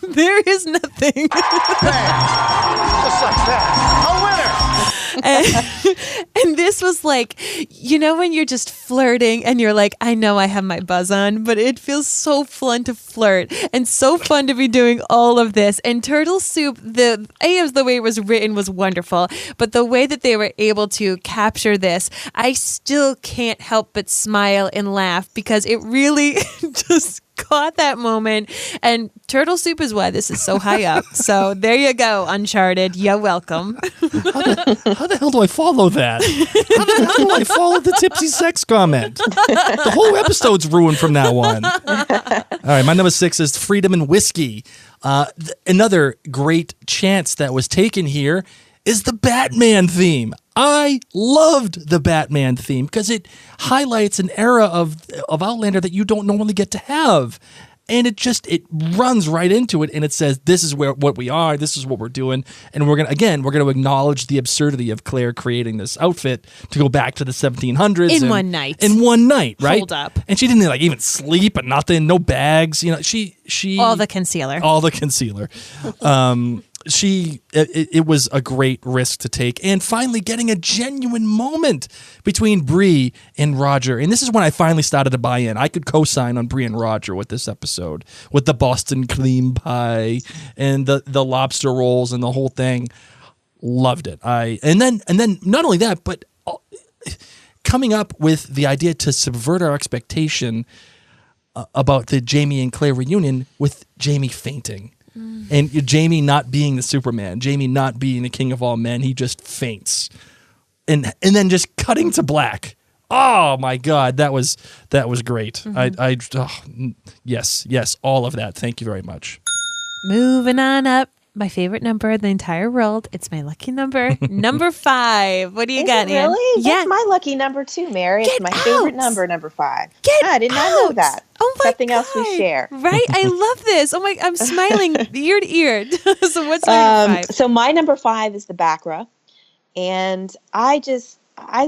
there is nothing. Just like that. A winner. And this was like, when you're just flirting and you're like, I know I have my buzz on, but it feels so fun to flirt and so fun to be doing all of this. And Turtle Soup, the way it was written was wonderful, but the way that they were able to capture this, I still can't help but smile and laugh because it really just caught that moment. And Turtle Soup is why this is so high up. So there you go, Uncharted. You're welcome. How the hell do I follow that? How do I follow the tipsy sex comment? The whole episode's ruined from now on. All right, my number 6 is Freedom and Whiskey. Another great chance that was taken here is the Batman theme. I loved the Batman theme because it highlights an era of Outlander that you don't normally get to have. And it runs right into it, and it says, this is what we are, this is what we're doing, and we're going to acknowledge the absurdity of Claire creating this outfit to go back to the 1700s. In one night, right? Hold up. And she didn't even sleep and nothing, no bags, she all the concealer. It was a great risk to take, and finally getting a genuine moment between Bree and Roger. And this is when I finally started to buy in. I could co-sign on Bree and Roger with this episode, with the Boston cream pie and the lobster rolls and the whole thing. Loved it. And then not only that, but coming up with the idea to subvert our expectation about the Jamie and Claire reunion with Jamie fainting. And Jamie not being the Superman, Jamie not being the king of all men, he just faints. And then just cutting to black. Oh my God, that was great. Yes, all of that. Thank you very much. Moving on up. My favorite number in the entire world. It's my lucky number. Number 5. What do you got, Ann? Really? That's my lucky number too, Mary. It's my favorite number 5. I did not know that. Oh my Something God. else we share. Right? I love this. Oh my, I'm smiling ear to ear. So what's number 5? So my number 5 is the Bacra. And I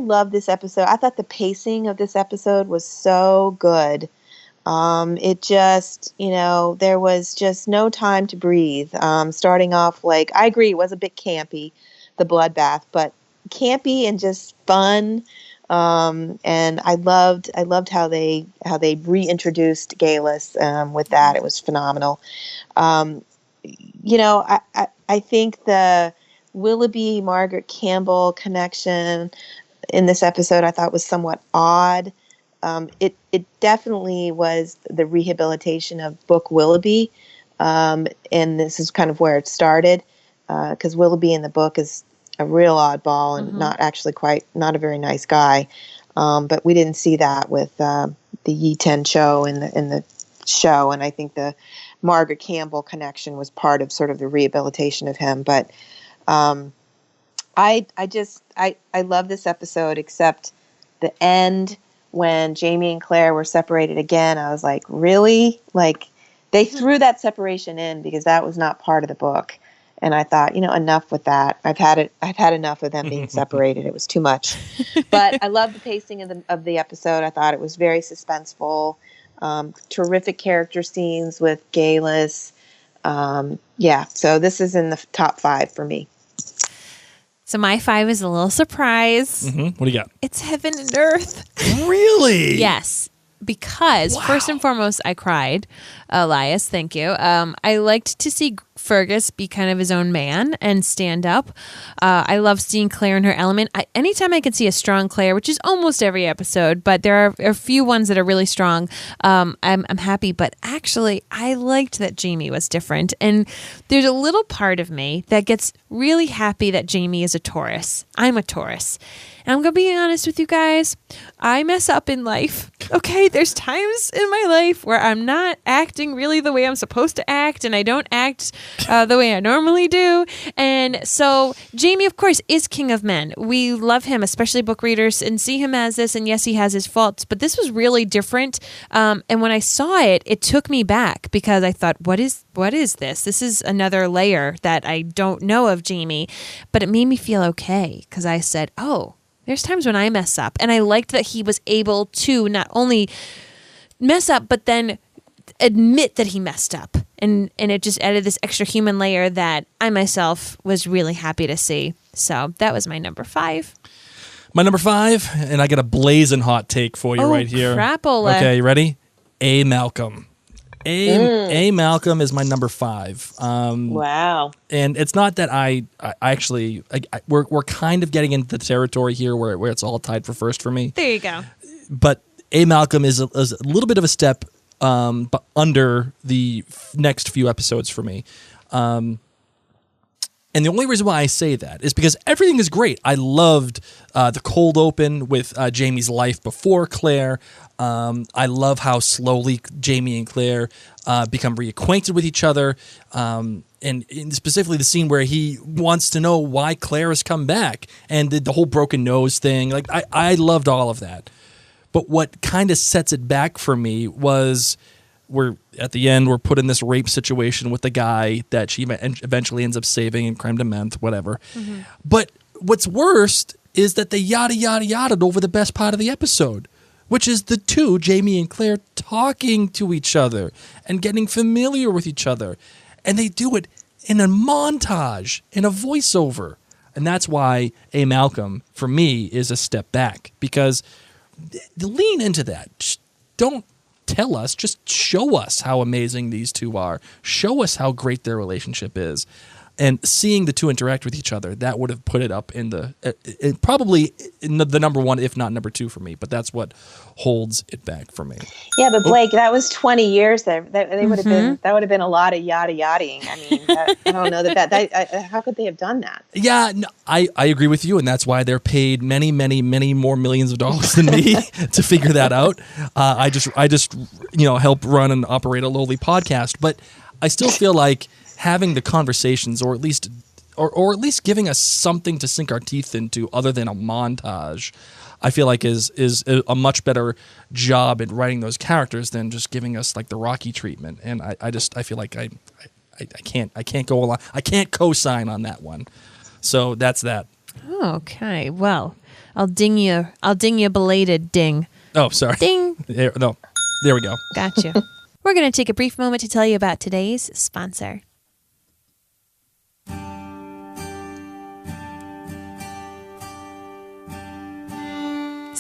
love this episode. I thought the pacing of this episode was so good. It just, there was just no time to breathe. Starting off, I agree, it was a bit campy, the bloodbath, but campy and just fun. And I loved how they reintroduced Galus with that. It was phenomenal. I think the Willoughby Margaret Campbell connection in this episode I thought was somewhat odd. It definitely was the rehabilitation of Book Willoughby, and this is kind of where it started, because Willoughby in the book is a real oddball and not a very nice guy. But we didn't see that with the Yi-Ten Cho in the show, and I think the Margaret Campbell connection was part of sort of the rehabilitation of him. But I love this episode, except the end when Jamie and Claire were separated again. I was like, really? Like, they threw that separation in because that was not part of the book. And I thought, enough with that. I've had enough of them being separated. It was too much. But I love the pacing of the episode. I thought it was very suspenseful. Terrific character scenes with Galus. So this is in the top 5 for me. So my 5 is a little surprise. Mm-hmm. What do you got? It's Heaven and Earth. Really? Yes. Because first and foremost, I cried. Elias, thank you. I liked to see Fergus be kind of his own man and stand up. I love seeing Claire in her element. Anytime I can see a strong Claire, which is almost every episode, but there are a few ones that are really strong, I'm happy. But actually, I liked that Jamie was different. And there's a little part of me that gets really happy that Jamie is a Taurus. I'm a Taurus. And I'm going to be honest with you guys. I mess up in life. Okay, there's times in my life where I'm not acting really the way I'm supposed to act, and I don't act the way I normally do. And so Jamie, of course, is king of men. We love him, especially book readers, and see him as this. And yes, he has his faults, but this was really different. And when I saw it, it took me back because I thought, what is this? This is another layer that I don't know of Jamie. But it made me feel okay because I said, oh, there's times when I mess up. And I liked that he was able to not only mess up, but then admit that he messed up. And it just added this extra human layer that I myself was really happy to see. So that was my number 5. My number 5, and I got a blazing hot take for you right here. Crapola. Okay, you ready? A. Malcolm. A. Malcolm is my number 5. Wow. And it's not that I actually we're kind of getting into the territory here where it's all tied for first for me. There you go. But A. Malcolm is a little bit of a step but under the next few episodes for me. And the only reason why I say that is because everything is great. I loved the cold open with Jamie's life before Claire. I love how slowly Jamie and Claire become reacquainted with each other. And specifically the scene where he wants to know why Claire has come back and the whole broken nose thing. Like I loved all of that. But what kind of sets it back for me was we're put in this rape situation with the guy that she eventually ends up saving in creme de menthe, whatever. Mm-hmm. But what's worst is that they yada yada'd over the best part of the episode, which is the two, Jamie and Claire, talking to each other and getting familiar with each other. And they do it in a montage, in a voiceover. And that's why A. Malcolm, for me, is a step back. Because lean into that. Don't tell us, just show us how amazing these two are. Show us how great their relationship is. And seeing the two interact with each other, that would have put it up in probably in the number 1, if not number 2 for me. But that's what holds it back for me. Yeah, but Blake, that was 20 years there. They would have been that would have been a lot of yada-yadaing. I mean, I don't know that how could they have done that? Yeah, no, I agree with you, and that's why they're paid many, many, many more millions of dollars than me to figure that out. I just help run and operate a lowly podcast, but I still feel like having the conversations, or at least giving us something to sink our teeth into other than a montage, I feel like is a much better job at writing those characters than just giving us like the Rocky treatment. And I feel like I can't go along. I can't co-sign on that one. So that's that. Okay. Well, I'll ding you belated ding. Oh, sorry. Ding. There we go. Gotcha. We're going to take a brief moment to tell you about today's sponsor.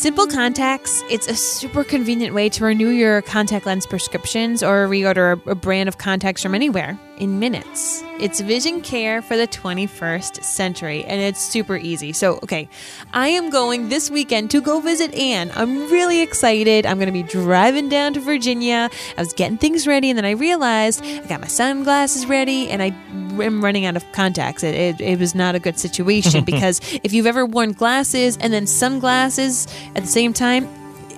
Simple Contacts, it's a super convenient way to renew your contact lens prescriptions or reorder a brand of contacts from anywhere in minutes. It's vision care for the 21st century, and it's super easy. So, okay, I am going this weekend to go visit Anne. I'm really excited. I'm going to be driving down to Virginia. I was getting things ready, and then I realized I got my sunglasses ready, and I am running out of contacts. It was not a good situation because if you've ever worn glasses and then sunglasses at the same time,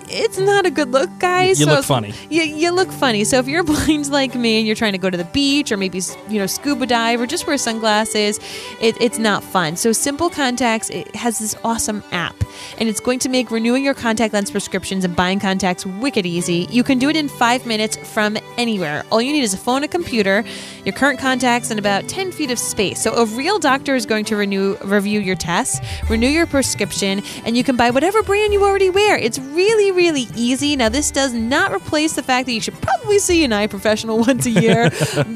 it's not a good look, guys. You look funny. You look funny. So if you're blind like me and you're trying to go to the beach or maybe scuba dive or just wear sunglasses, it's not fun. So Simple Contacts, it has this awesome app, and it's going to make renewing your contact lens prescriptions and buying contacts wicked easy. You can do it in 5 minutes from anywhere. All you need is a phone, a computer, your current contacts, and about 10 feet of space. So a real doctor is going to review your tests, renew your prescription, and you can buy whatever brand you already wear. It's really easy. Now, this does not replace the fact that you should probably see an eye professional once a year.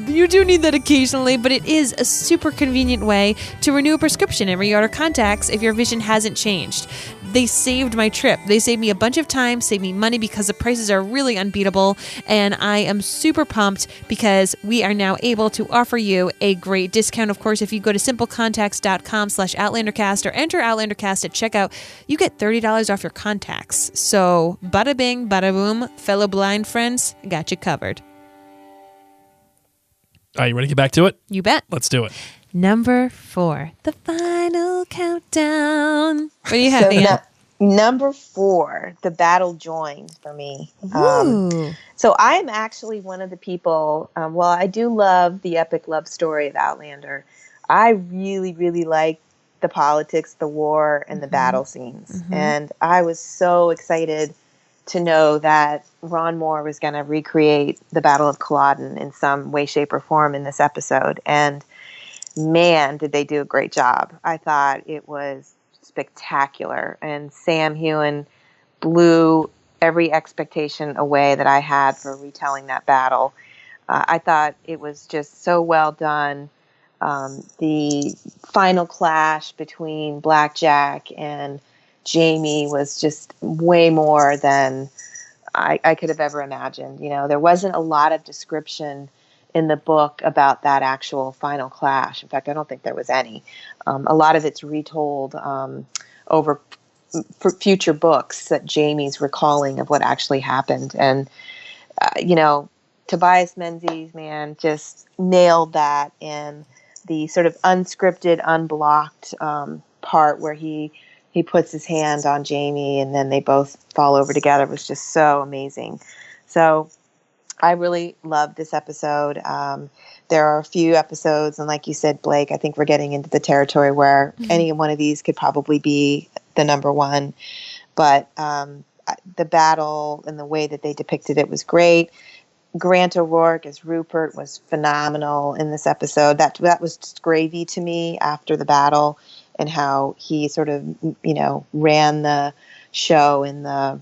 You do need that occasionally, but it is a super convenient way to renew a prescription and reorder contacts if your vision hasn't changed. They saved my trip. They saved me a bunch of time, saved me money because the prices are really unbeatable, and I am super pumped because we are now able to offer you a great discount. Of course, if you go to simplecontacts.com/OutlanderCast or enter OutlanderCast at checkout, you get $30 off your contacts. So, bada bing, bada boom, fellow blind friends, got you covered. Are you ready to get back to it? You bet. Let's do it. Number 4, the final countdown. What do you have, Anne? Number 4, the battle joined for me. So I'm actually one of the people, while I do love the epic love story of Outlander, I really like the politics, the war, and the battle scenes. And I was so excited to know that Ron Moore was going to recreate the Battle of Culloden in some way, shape, or form in this episode. And man, did they do a great job. I thought it was spectacular. And Sam Heughan blew every expectation away that I had for retelling that battle. I thought it was just so well done. The final clash between Blackjack and Jamie was just way more than I could have ever imagined. There wasn't a lot of description in the book about that actual final clash. In fact, I don't think there was any. A lot of it's retold over future books that Jamie's recalling of what actually happened. And, Tobias Menzies, man, just nailed that in the sort of unscripted, unblocked part where he puts his hand on Jamie and then they both fall over together. It was just so amazing. So I really loved this episode. There are a few episodes, and like you said, Blake, I think we're getting into the territory where any one of these could probably be the number one. But the battle and the way that they depicted it was great. Grant O'Rourke as Rupert was phenomenal in this episode. That was just gravy to me after the battle, and how he sort of, ran the show in the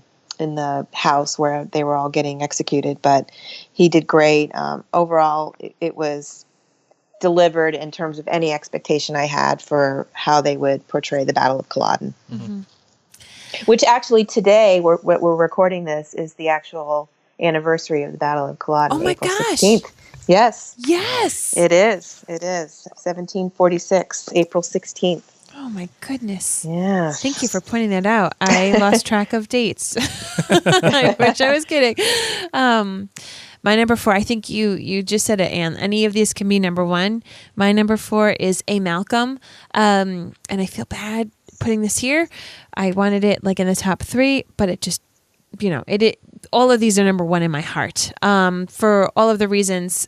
house where they were all getting executed. But he did great. Overall, it was delivered in terms of any expectation I had for how they would portray the Battle of Culloden. Which actually today, what we're recording this, is the actual anniversary of the Battle of Culloden. Oh my April gosh. 16th. Yes. It is. 1746, April 16th. Oh my goodness. Yeah. Thank you for pointing that out. I lost track of dates. I wish I was kidding. My number 4, I think you just said it, Anne. Any of these can be number 1. My number 4 is A. Malcolm. And I feel bad putting this here. I wanted it like in the top 3, but it just, all of these are number 1 in my heart. For all of the reasons.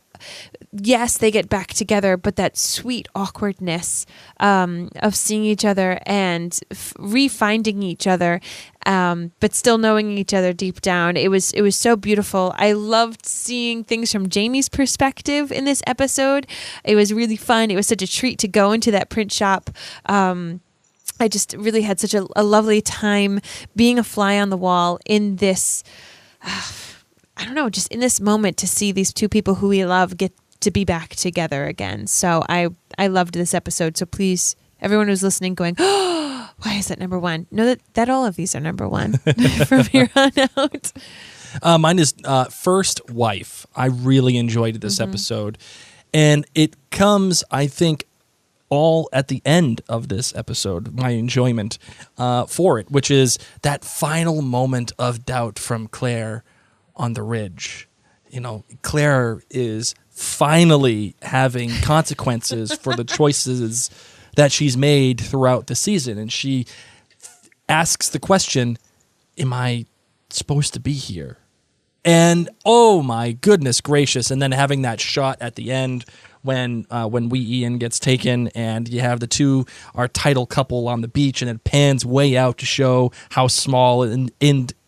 Yes, they get back together, but that sweet awkwardness of seeing each other and refinding each other, but still knowing each other deep down. It was so beautiful. I loved seeing things from Jamie's perspective in this episode. It was really fun. It was such a treat to go into that print shop. I just really had such a lovely time being a fly on the wall in this. I don't know, just in this moment to see these two people who we love get to be back together again. So I loved this episode. So please, everyone who's listening going, oh, Why is that number one? No, that all of these are number one from here on out. Mine is First Wife. I really enjoyed this episode. And it comes, I think, all at the end of this episode, my enjoyment for it, which is that final moment of doubt from Claire on the ridge. You know, Claire is finally having consequences for the choices that she's made throughout the season. And she asks the question, am I supposed to be here? And oh my goodness gracious. And then having that shot at the end when Wee Ian gets taken and you have the two, our title couple on the beach, and it pans way out to show how small and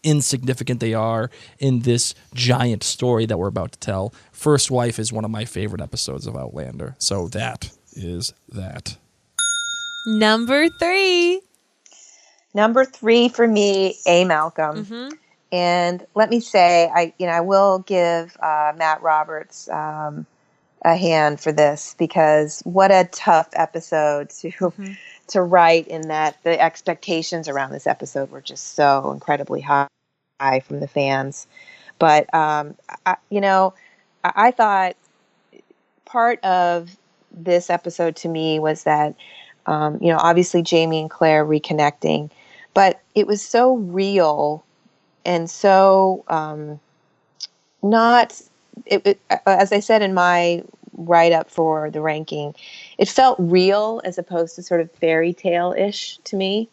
insignificant they are in this giant story that we're about to tell. First Wife is one of my favorite episodes of Outlander. So that is that. Number 3. Number 3 for me, A. Malcolm. And let me say, I will give Matt Roberts a hand for this, because what a tough episode to write, in that the expectations around this episode were just so incredibly high from the fans. But I thought part of this episode to me was that obviously Jamie and Claire reconnecting, but it was so real and so as I said in my write-up for the ranking, it felt real as opposed to sort of fairy tale-ish to me,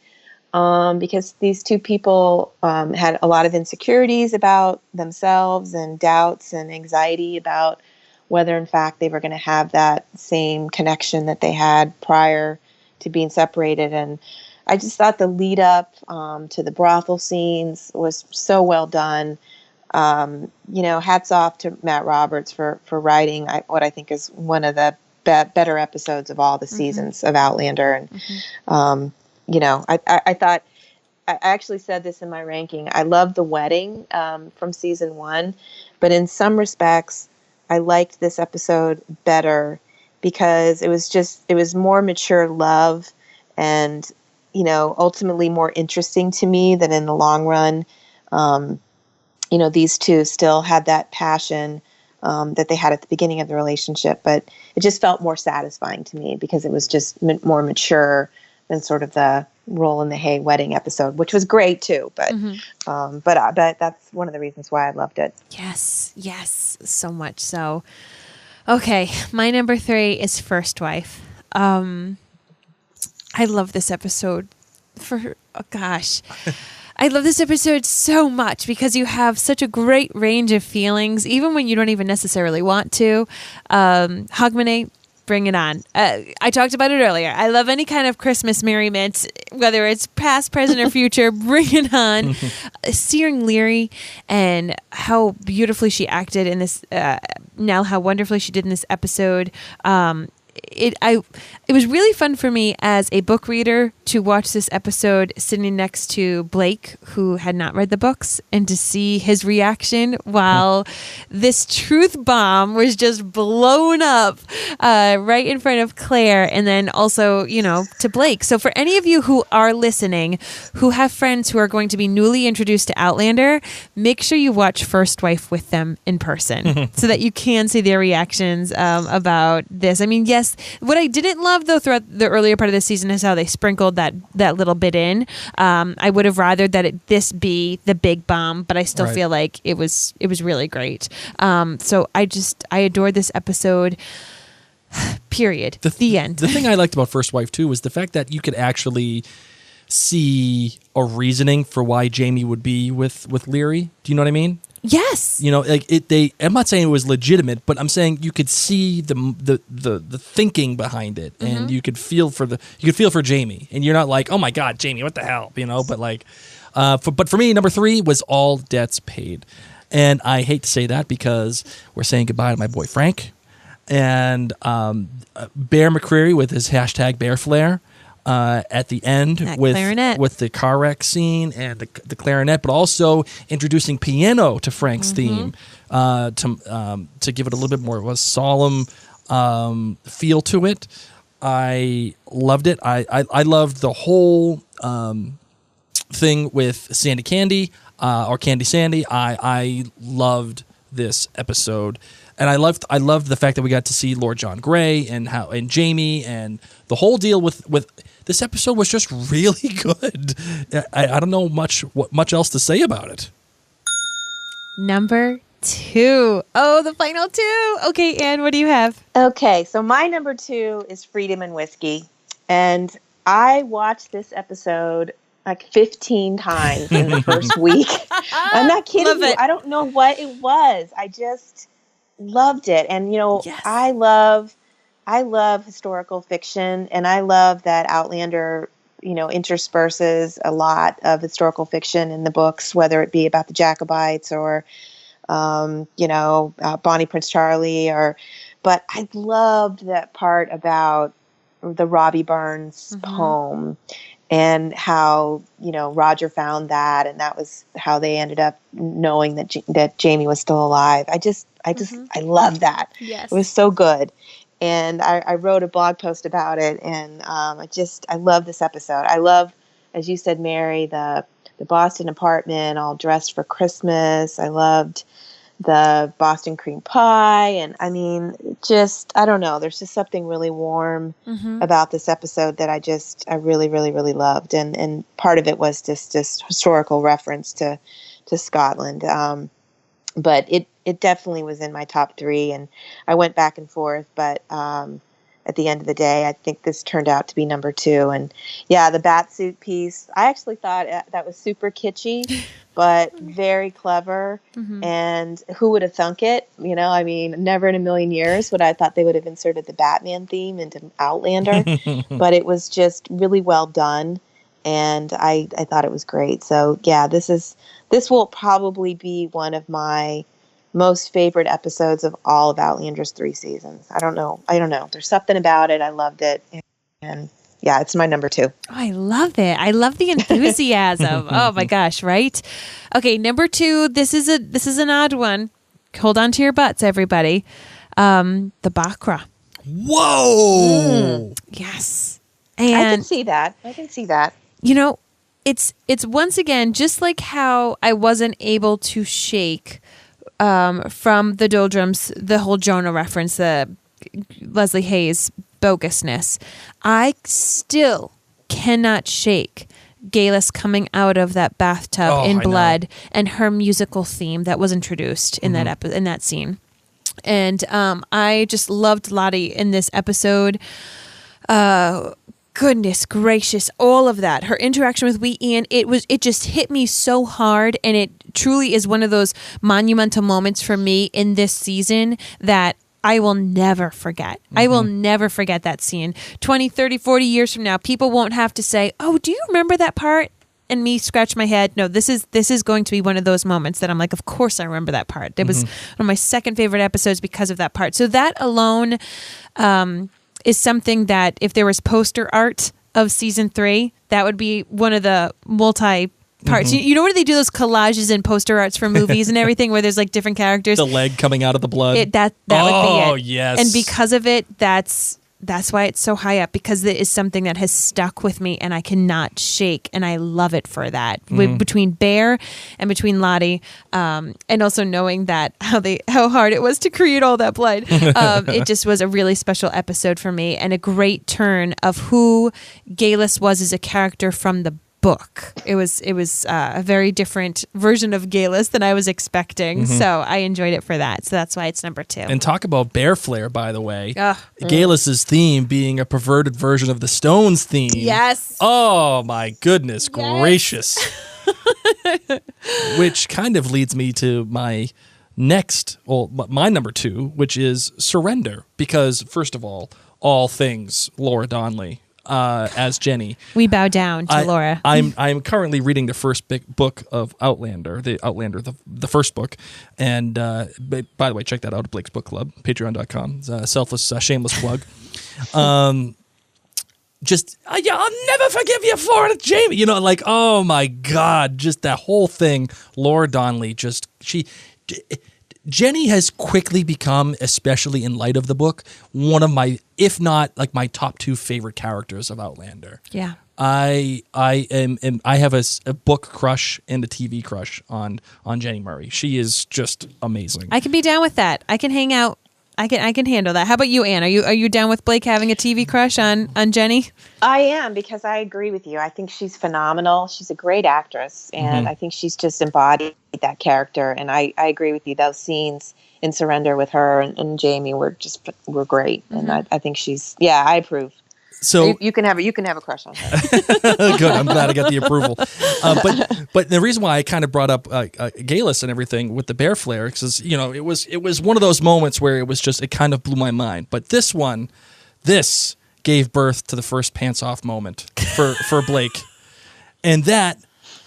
because these two people had a lot of insecurities about themselves and doubts and anxiety about whether in fact they were going to have that same connection that they had prior to being separated. And I just thought the lead up to the brothel scenes was so well done. Hats off to Matt Roberts for writing what I think is one of the better episodes of all the seasons of Outlander. And, I thought, I actually said this in my ranking, I love the wedding from season 1, but in some respects, I liked this episode better because it was more mature love and, ultimately more interesting to me than in the long run. These two still had that passion that they had at the beginning of the relationship, but it just felt more satisfying to me because it was just more mature than sort of the roll in the hay wedding episode, which was great too. But but that's one of the reasons why I loved it. Yes, so much so. Okay, my number 3 is First Wife. I love this episode I love this episode so much because you have such a great range of feelings, even when you don't even necessarily want to. Hogmanay, bring it on. I talked about it earlier. I love any kind of Christmas merriment, whether it's past, present, or future. Bring it on. Searing Leary and how beautifully she acted in this, Nell, how wonderfully she did in this episode. It was really fun for me as a book reader to watch this episode sitting next to Blake, who had not read the books, and to see his reaction while this truth bomb was just blown up right in front of Claire, and then also, to Blake. So for any of you who are listening, who have friends who are going to be newly introduced to Outlander, make sure you watch First Wife with them in person so that you can see their reactions about this. I mean, yes, what I didn't love though throughout the earlier part of the season is how they sprinkled that little bit in. I would have rathered that this be the big bomb, but I still feel like it was really great. So I adored this episode. Period. The end. The thing I liked about First Wife too was the fact that you could actually see a reasoning for why Jamie would be with Leary. Do you know what I mean? Yes. I'm not saying it was legitimate, but I'm saying you could see the thinking behind it, and you could feel for Jamie, and you're not like, oh my God, Jamie, what the hell, but for me, number 3 was All Debts Paid, and I hate to say that because we're saying goodbye to my boy Frank, and Bear McCreary with his hashtag Bear Flare. At the end with the car wreck scene and the clarinet, but also introducing piano to Frank's theme to give it a little bit more of a solemn feel to it. I loved it. I loved the whole thing with Sandy Candy or Candy Sandy. I loved this episode, and I loved the fact that we got to see Lord John Grey and Jamie, and the whole deal with this episode was just really good. I don't know much else to say about it. Number 2. Oh, the final 2. Okay, Anne, what do you have? Okay, so my number 2 is Freedom and Whiskey. And I watched this episode like 15 times in the first week. I'm not kidding Love you. it. I don't know what it was. I just loved it. And, Yes. I love historical fiction, and I love that Outlander, intersperses a lot of historical fiction in the books, whether it be about the Jacobites or, Bonnie Prince Charlie, but I loved that part about the Robbie Burns poem and how, Roger found that, and that was how they ended up knowing that Jamie was still alive. I love that. Yes. It was so good. And I wrote a blog post about it, and I love this episode. I love, as you said, Mary, the Boston apartment all dressed for Christmas. I loved the Boston cream pie. And I mean, I don't know. There's just something really warm about this episode that I really, really, really loved. And part of it was just this historical reference to Scotland. But it definitely was in my top 3, and I went back and forth, but at the end of the day, I think this turned out to be number 2. And yeah, the batsuit piece, I actually thought that was super kitschy, but very clever. And who would have thunk it? I mean, never in a million years would I thought they would have inserted the Batman theme into Outlander, but it was just really well done. And I thought it was great. So yeah, this will probably be one of my most favorite episodes of all of Outlander's 3 seasons. I don't know. There's something about it. I loved it. And yeah, it's my number 2. Oh, I love it. I love the enthusiasm. Oh my gosh, right? Okay, number 2, this is an odd one. Hold on to your butts, everybody. The Bacra. Whoa! Yes. I can see that. It's once again just like how I wasn't able to shake from the doldrums, the whole Jonah reference, the Leslie Hayes bogusness. I still cannot shake Galis coming out of that bathtub in blood and her musical theme that was introduced in that scene. And I just loved Lottie in this episode. Goodness gracious, all of that. Her interaction with Wee Ian, it just hit me so hard, and it truly is one of those monumental moments for me in this season that I will never forget. I will never forget that scene. 20, 30, 40 years from now, people won't have to say, "Oh, do you remember that part?" And me scratch my head. No, this is going to be one of those moments that I'm like, of course I remember that part. It was one of my second favorite episodes because of that part. So that alone is something that if there was poster art of season 3, that would be one of the multi parts. You know where they do those collages and poster arts for movies and everything where there's like different characters? The leg coming out of the blood. That would be it. Oh, yes. And because of it, that's why it's so high up, because it is something that has stuck with me and I cannot shake, and I love it for that. Between Bear and between Lottie, and also knowing that how hard it was to create all that blood, it just was a really special episode for me, and a great turn of who Galis was as a character from the book. It was a very different version of Galis than I was expecting. So I enjoyed it for that. So that's why it's number 2. And talk about bear flair, by the way. Galis's theme being a perverted version of the Stones theme. Yes. Oh my goodness gracious. Which kind of leads me to my number 2, which is Surrender. Because first of all things Laura Donnelly as Jenny. We bow down to Laura. I'm currently reading the first big book of Outlander, the first book. And by the way, check that out at Blake's Book Club, patreon.com. It's a selfless, shameless plug. I'll never forgive you for it, Jamie. Oh my God, just that whole thing. Laura Donnelly, Jenny has quickly become, especially in light of the book, one of my, if not like my top 2 favorite characters of Outlander. Yeah. I have a book crush and a TV crush on Jenny Murray. She is just amazing. I can be down with that. I can hang out. I can handle that. How about you, Anne? Are you down with Blake having a TV crush on Jenny? I am, because I agree with you. I think she's phenomenal. She's a great actress, and I think she's just embodied that character. And I agree with you. Those scenes in Surrender with her and Jamie were great. And I think I approve. So you can have a crush on her. Good. I'm glad I got the approval. But the reason why I kind of brought up Galus and everything with the bear flare, because it was one of those moments where it kind of blew my mind. But this gave birth to the first pants off moment for Blake, and that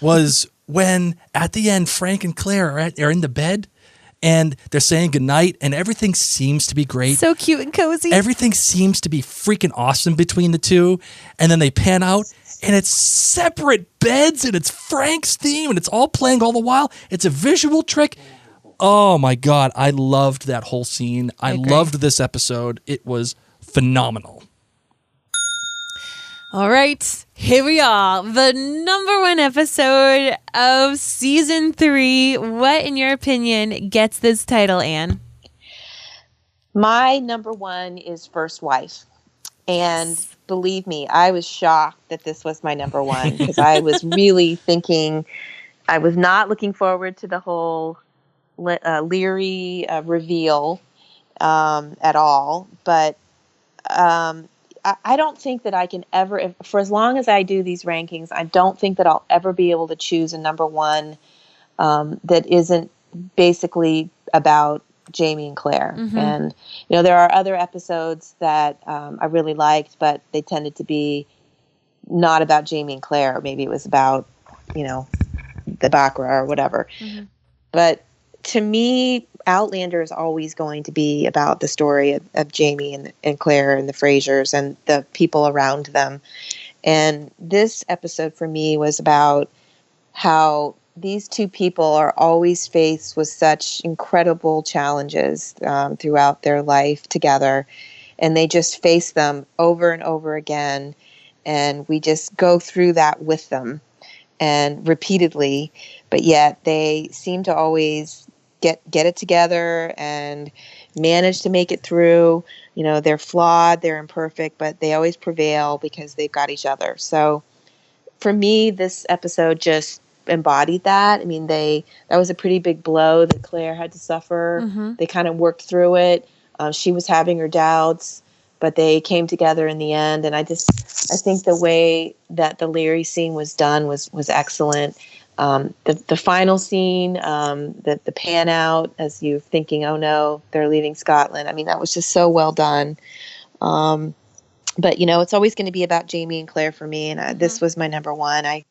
was when at the end Frank and Claire are in the bed. And they're saying goodnight, and everything seems to be great. So cute and cozy. Everything seems to be freaking awesome between the two. And then they pan out, and it's separate beds, and it's Frank's theme, and it's all playing all the while. It's a visual trick. Oh, my God. I loved that whole scene. I loved this episode. It was phenomenal. All right, here we are, the number 1 episode of season 3. What, in your opinion, gets this title, Anne? My number 1 is First Wife. And believe me, I was shocked that this was my number 1, because I was really thinking, I was not looking forward to the whole Leary reveal at all. But I don't think that I can ever, for as long as I do these rankings, I don't think that I'll ever be able to choose a number 1 that isn't basically about Jamie and Claire. And, there are other episodes that I really liked, but they tended to be not about Jamie and Claire. Maybe it was about, the Baccarat or whatever. But to me, Outlander is always going to be about the story of Jamie and Claire and the Frasers and the people around them. And this episode for me was about how these two people are always faced with such incredible challenges throughout their life together. And they just face them over and over again. And we just go through that with them and repeatedly. But yet they seem to always get it together and manage to make it through. They're flawed, they're imperfect, but they always prevail because they've got each other. So for me, this episode just embodied that. I mean, that was a pretty big blow that Claire had to suffer. They kind of worked through it. She was having her doubts, but they came together in the end. And I think the way that the Leary scene was done was excellent. The final scene, the pan out as you're thinking, oh no, they're leaving Scotland. I mean, that was just so well done. But it's always going to be about Jamie and Claire for me. And this was my number 1. I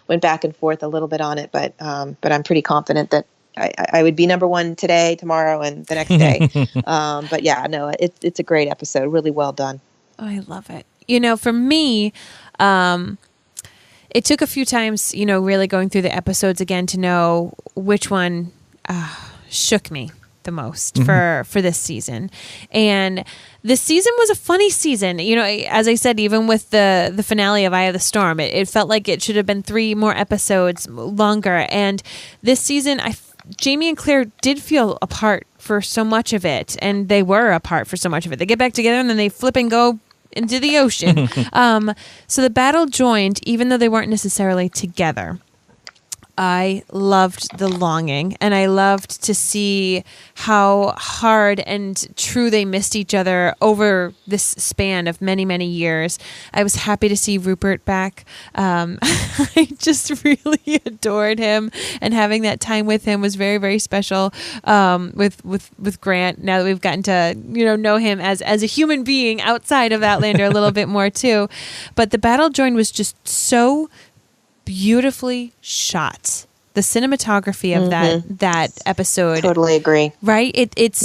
went back and forth a little bit on it, but I'm pretty confident that I would be number 1 today, tomorrow, and the next day. But yeah, no, it's a great episode. Really well done. Oh, I love it. For me, it took a few times, really going through the episodes again to know which one shook me the most for this season. And this season was a funny season. As I said, even with the finale of Eye of the Storm, it felt like it should have been 3 more episodes longer. And this season, Jamie and Claire did feel apart for so much of it. And they were apart for so much of it. They get back together and then they flip and go into the ocean. So the battle joined, even though they weren't necessarily together. I loved the longing, and I loved to see how hard and true they missed each other over this span of many, many years. I was happy to see Rupert back. I just really adored him, and having that time with him was very, very special. With Grant, now that we've gotten to know him as a human being outside of Outlander a little bit more too. But the battle join was just so beautifully shot. The cinematography of that episode, Totally agree. right? It's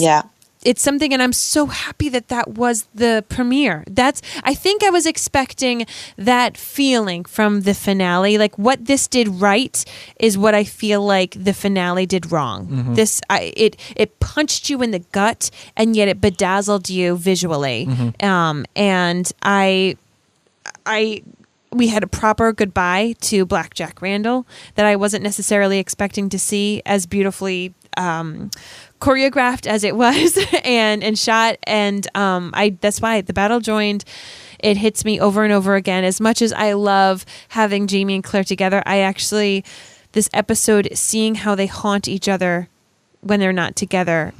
it's something, and I'm so happy that was the premiere. I think I was expecting that feeling from the finale. Like what this did right is what I feel like the finale did wrong. It punched you in the gut, and yet it bedazzled you visually. And we had a proper goodbye to Blackjack Randall that I wasn't necessarily expecting to see as beautifully choreographed as it was and shot. And that's why the battle joined. It hits me over and over again. As much as I love having Jamie and Claire together, this episode, seeing how they haunt each other when they're not together,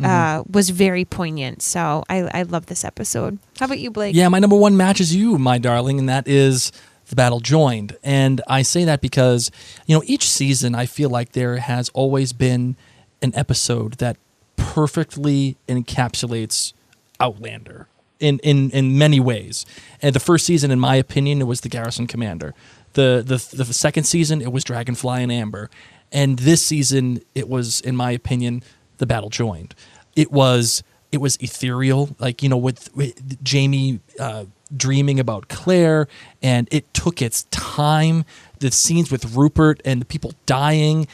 was very poignant. So I love this episode. How about you, Blake? Yeah, my number one matches you, my darling, and that is the battle joined. And I say that because, each season I feel like there has always been an episode that perfectly encapsulates Outlander in many ways. And the first season, in my opinion, it was the Garrison Commander. The second season, it was Dragonfly and Amber. And this season, it was, in my opinion, the battle joined. It was ethereal, like, with Jamie dreaming about Claire, and it took its time. The scenes with Rupert and the people dying,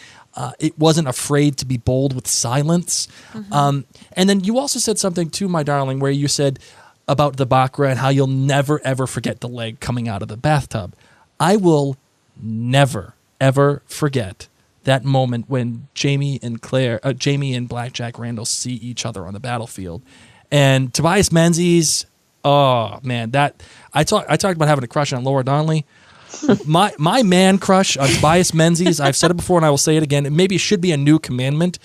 it wasn't afraid to be bold with silence. And then you also said something too, my darling, where you said about the Bacra and how you'll never, ever forget the leg coming out of the bathtub. I will never, ever forget that moment when Jamie and Blackjack Randall see each other on the battlefield. And Tobias Menzies, oh man, that I talked about having a crush on Laura Donnelly. my man crush on Tobias Menzies, I've said it before and I will say it again, maybe it should be a new commandment.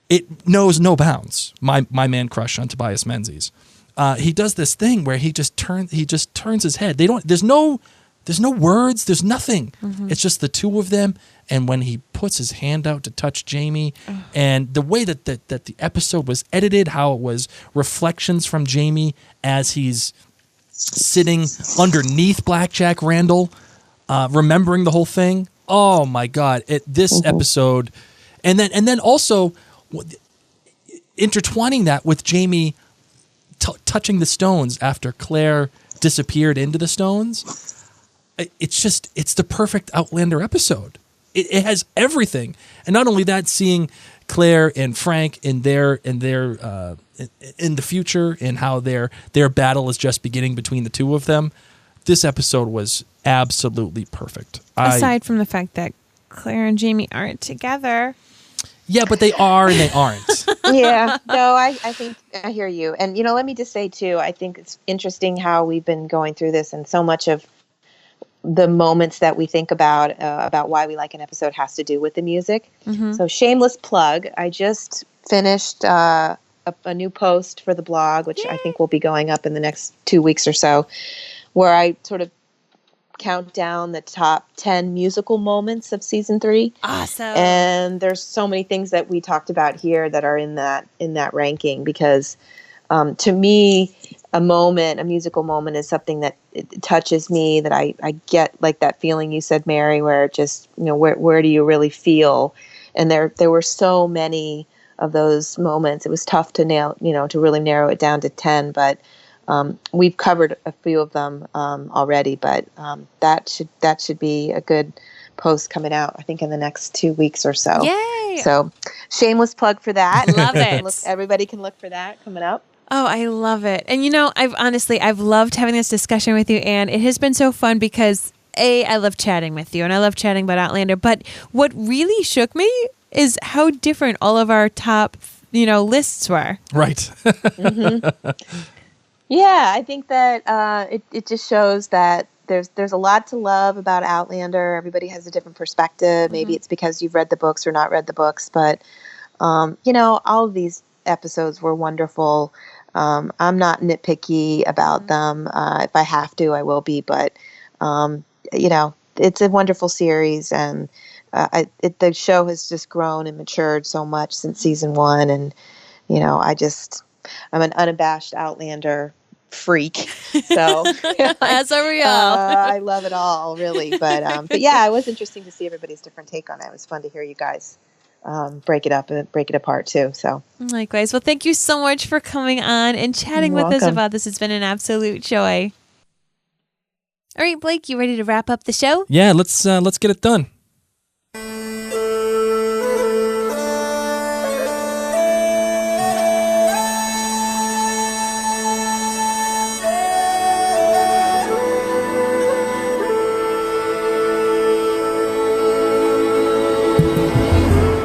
It knows no bounds. My man crush on Tobias Menzies. He does this thing where he just turns his head. There's no words, there's nothing. It's just the two of them, and when he puts his hand out to touch Jamie, and the way that the episode was edited, how it was reflections from Jamie as he's sitting underneath Blackjack Randall, remembering the whole thing. Oh my God! This episode, and then also intertwining that with Jamie touching the stones after Claire disappeared into the stones. It's the perfect Outlander episode. It has everything, and not only that, seeing Claire and Frank in the future and how their battle is just beginning between the two of them. This episode was absolutely perfect. Aside from the fact that Claire and Jamie aren't together. Yeah, but they are and they aren't. Yeah, no, I think I hear you. And, let me just say, too, I think it's interesting how we've been going through this, and so much of the moments that we think about why we like an episode has to do with the music. So shameless plug. I just finished a new post for the blog, which I think will be going up in the next 2 weeks or so, where I sort of count down the top 10 musical moments of season 3. Awesome. And there's so many things that we talked about here that are in that ranking, because to me, a musical moment is something that it touches me, that I get, like that feeling you said, Mary, where it just, where do you really feel? And there were so many of those moments. It was tough to to really narrow it down to 10, but we've covered a few of them already, but that should be a good post coming out, I think, in the next 2 weeks or so. Yay! So shameless plug for that. Love it. Everybody can look for that coming up. Oh, I love it. And I've loved having this discussion with you, Anne. It has been so fun because I love chatting with you and I love chatting about Outlander. But what really shook me is how different all of our top, lists were. Right. Yeah, I think that it just shows that there's a lot to love about Outlander. Everybody has a different perspective. Maybe it's because you've read the books or not read the books, but all of these episodes were wonderful. I'm not nitpicky about them. If I have to, I will be. But it's a wonderful series, and the show has just grown and matured so much since season 1. And I'm an unabashed Outlander freak. So as are we all. I love it all, really. But yeah, it was interesting to see everybody's different take on it. It was fun to hear you guys break it apart too. So likewise. Well, thank you so much for coming on and chatting You're with us welcome. about this. It's been an absolute joy. All right, Blake, you ready to wrap up the show? Yeah, let's get it done.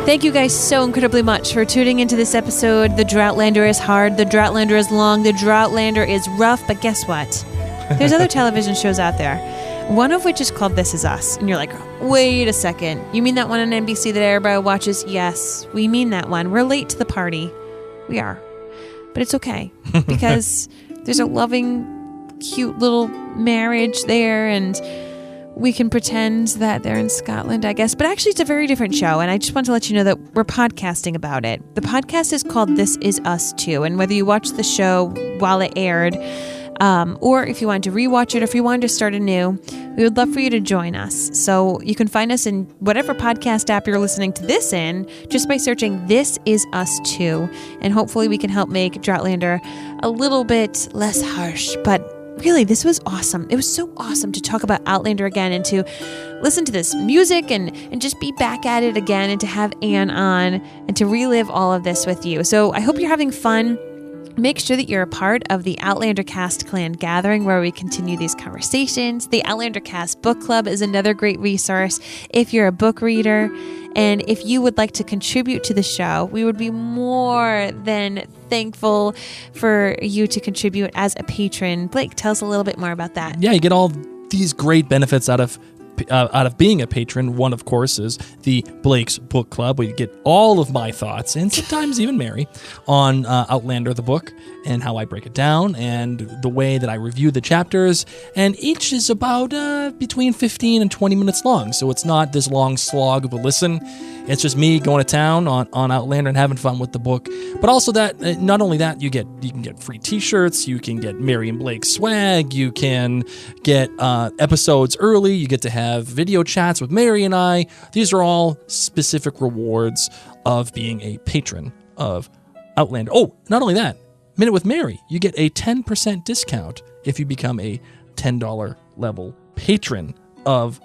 Thank you guys so incredibly much for tuning into this episode. The Droughtlander is hard. The Droughtlander is long. The Droughtlander is rough. But guess what? There's other television shows out there. One of which is called This Is Us. And you're like, wait a second. You mean that one on NBC that everybody watches? Yes, we mean that one. We're late to the party. We are. But it's okay. Because there's a loving, cute little marriage there. And we can pretend that they're in Scotland, I guess. But actually, it's a very different show. And I just want to let you know that we're podcasting about it. The podcast is called This Is Us Too. And whether you watch the show while it aired, or if you wanted to rewatch it, or if you wanted to start anew, we would love for you to join us. So you can find us in whatever podcast app you're listening to this in, just by searching This Is Us Too. And hopefully we can help make Droughtlander a little bit less harsh. But really, this was awesome. It was so awesome to talk about Outlander again and to listen to this music and just be back at it again and to have Anne on and to relive all of this with you. So I hope you're having fun. Make sure that you're a part of the Outlander Cast Clan gathering where we continue these conversations. The Outlander Cast Book Club is another great resource if you're a book reader. And if you would like to contribute to the show, we would be more than thankful for you to contribute as a patron. Blake, tell us a little bit more about that. Yeah, you get all these great benefits out of being a patron. One, of course, is the Blake's Book Club, where you get all of my thoughts, and sometimes even Mary, on Outlander the book, and how I break it down, and the way that I review the chapters. And each is about between 15 and 20 minutes long, so it's not this long slog of a listen. It's just me going to town on Outlander and having fun with the book. But also that, not only that, you can get free T-shirts, you can get Mary and Blake swag, you can get episodes early, you get to have video chats with Mary and I. These are all specific rewards of being a patron of Outlander. Oh, not only that, Minute with Mary, you get a 10% discount if you become a $10 level patron of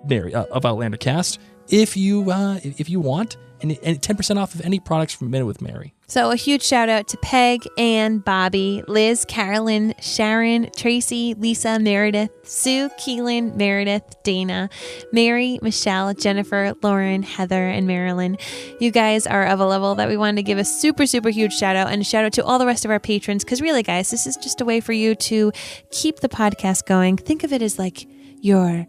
Mary of Outlander Cast. If you want, and 10% off of any products from Minute with Mary. So a huge shout out to Peg, Anne, Bobby, Liz, Carolyn, Sharon, Tracy, Lisa, Meredith, Sue, Keelan, Meredith, Dana, Mary, Michelle, Jennifer, Lauren, Heather, and Marilyn. You guys are of a level that we wanted to give a super, super huge shout out, and a shout out to all the rest of our patrons, because really, guys, this is just a way for you to keep the podcast going. Think of it as like your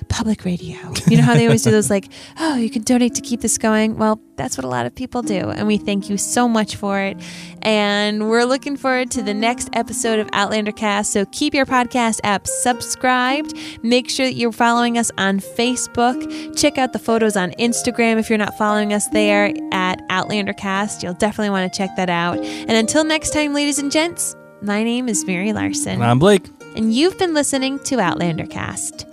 public radio. You know how they always do those like, oh, you can donate to keep this going? Well, that's what a lot of people do. And we thank you so much for it. And we're looking forward to the next episode of Outlander Cast. So keep your podcast app subscribed. Make sure that you're following us on Facebook. Check out the photos on Instagram if you're not following us there at Outlander Cast. You'll definitely want to check that out. And until next time, ladies and gents, my name is Mary Larson. And I'm Blake. And you've been listening to Outlander Cast.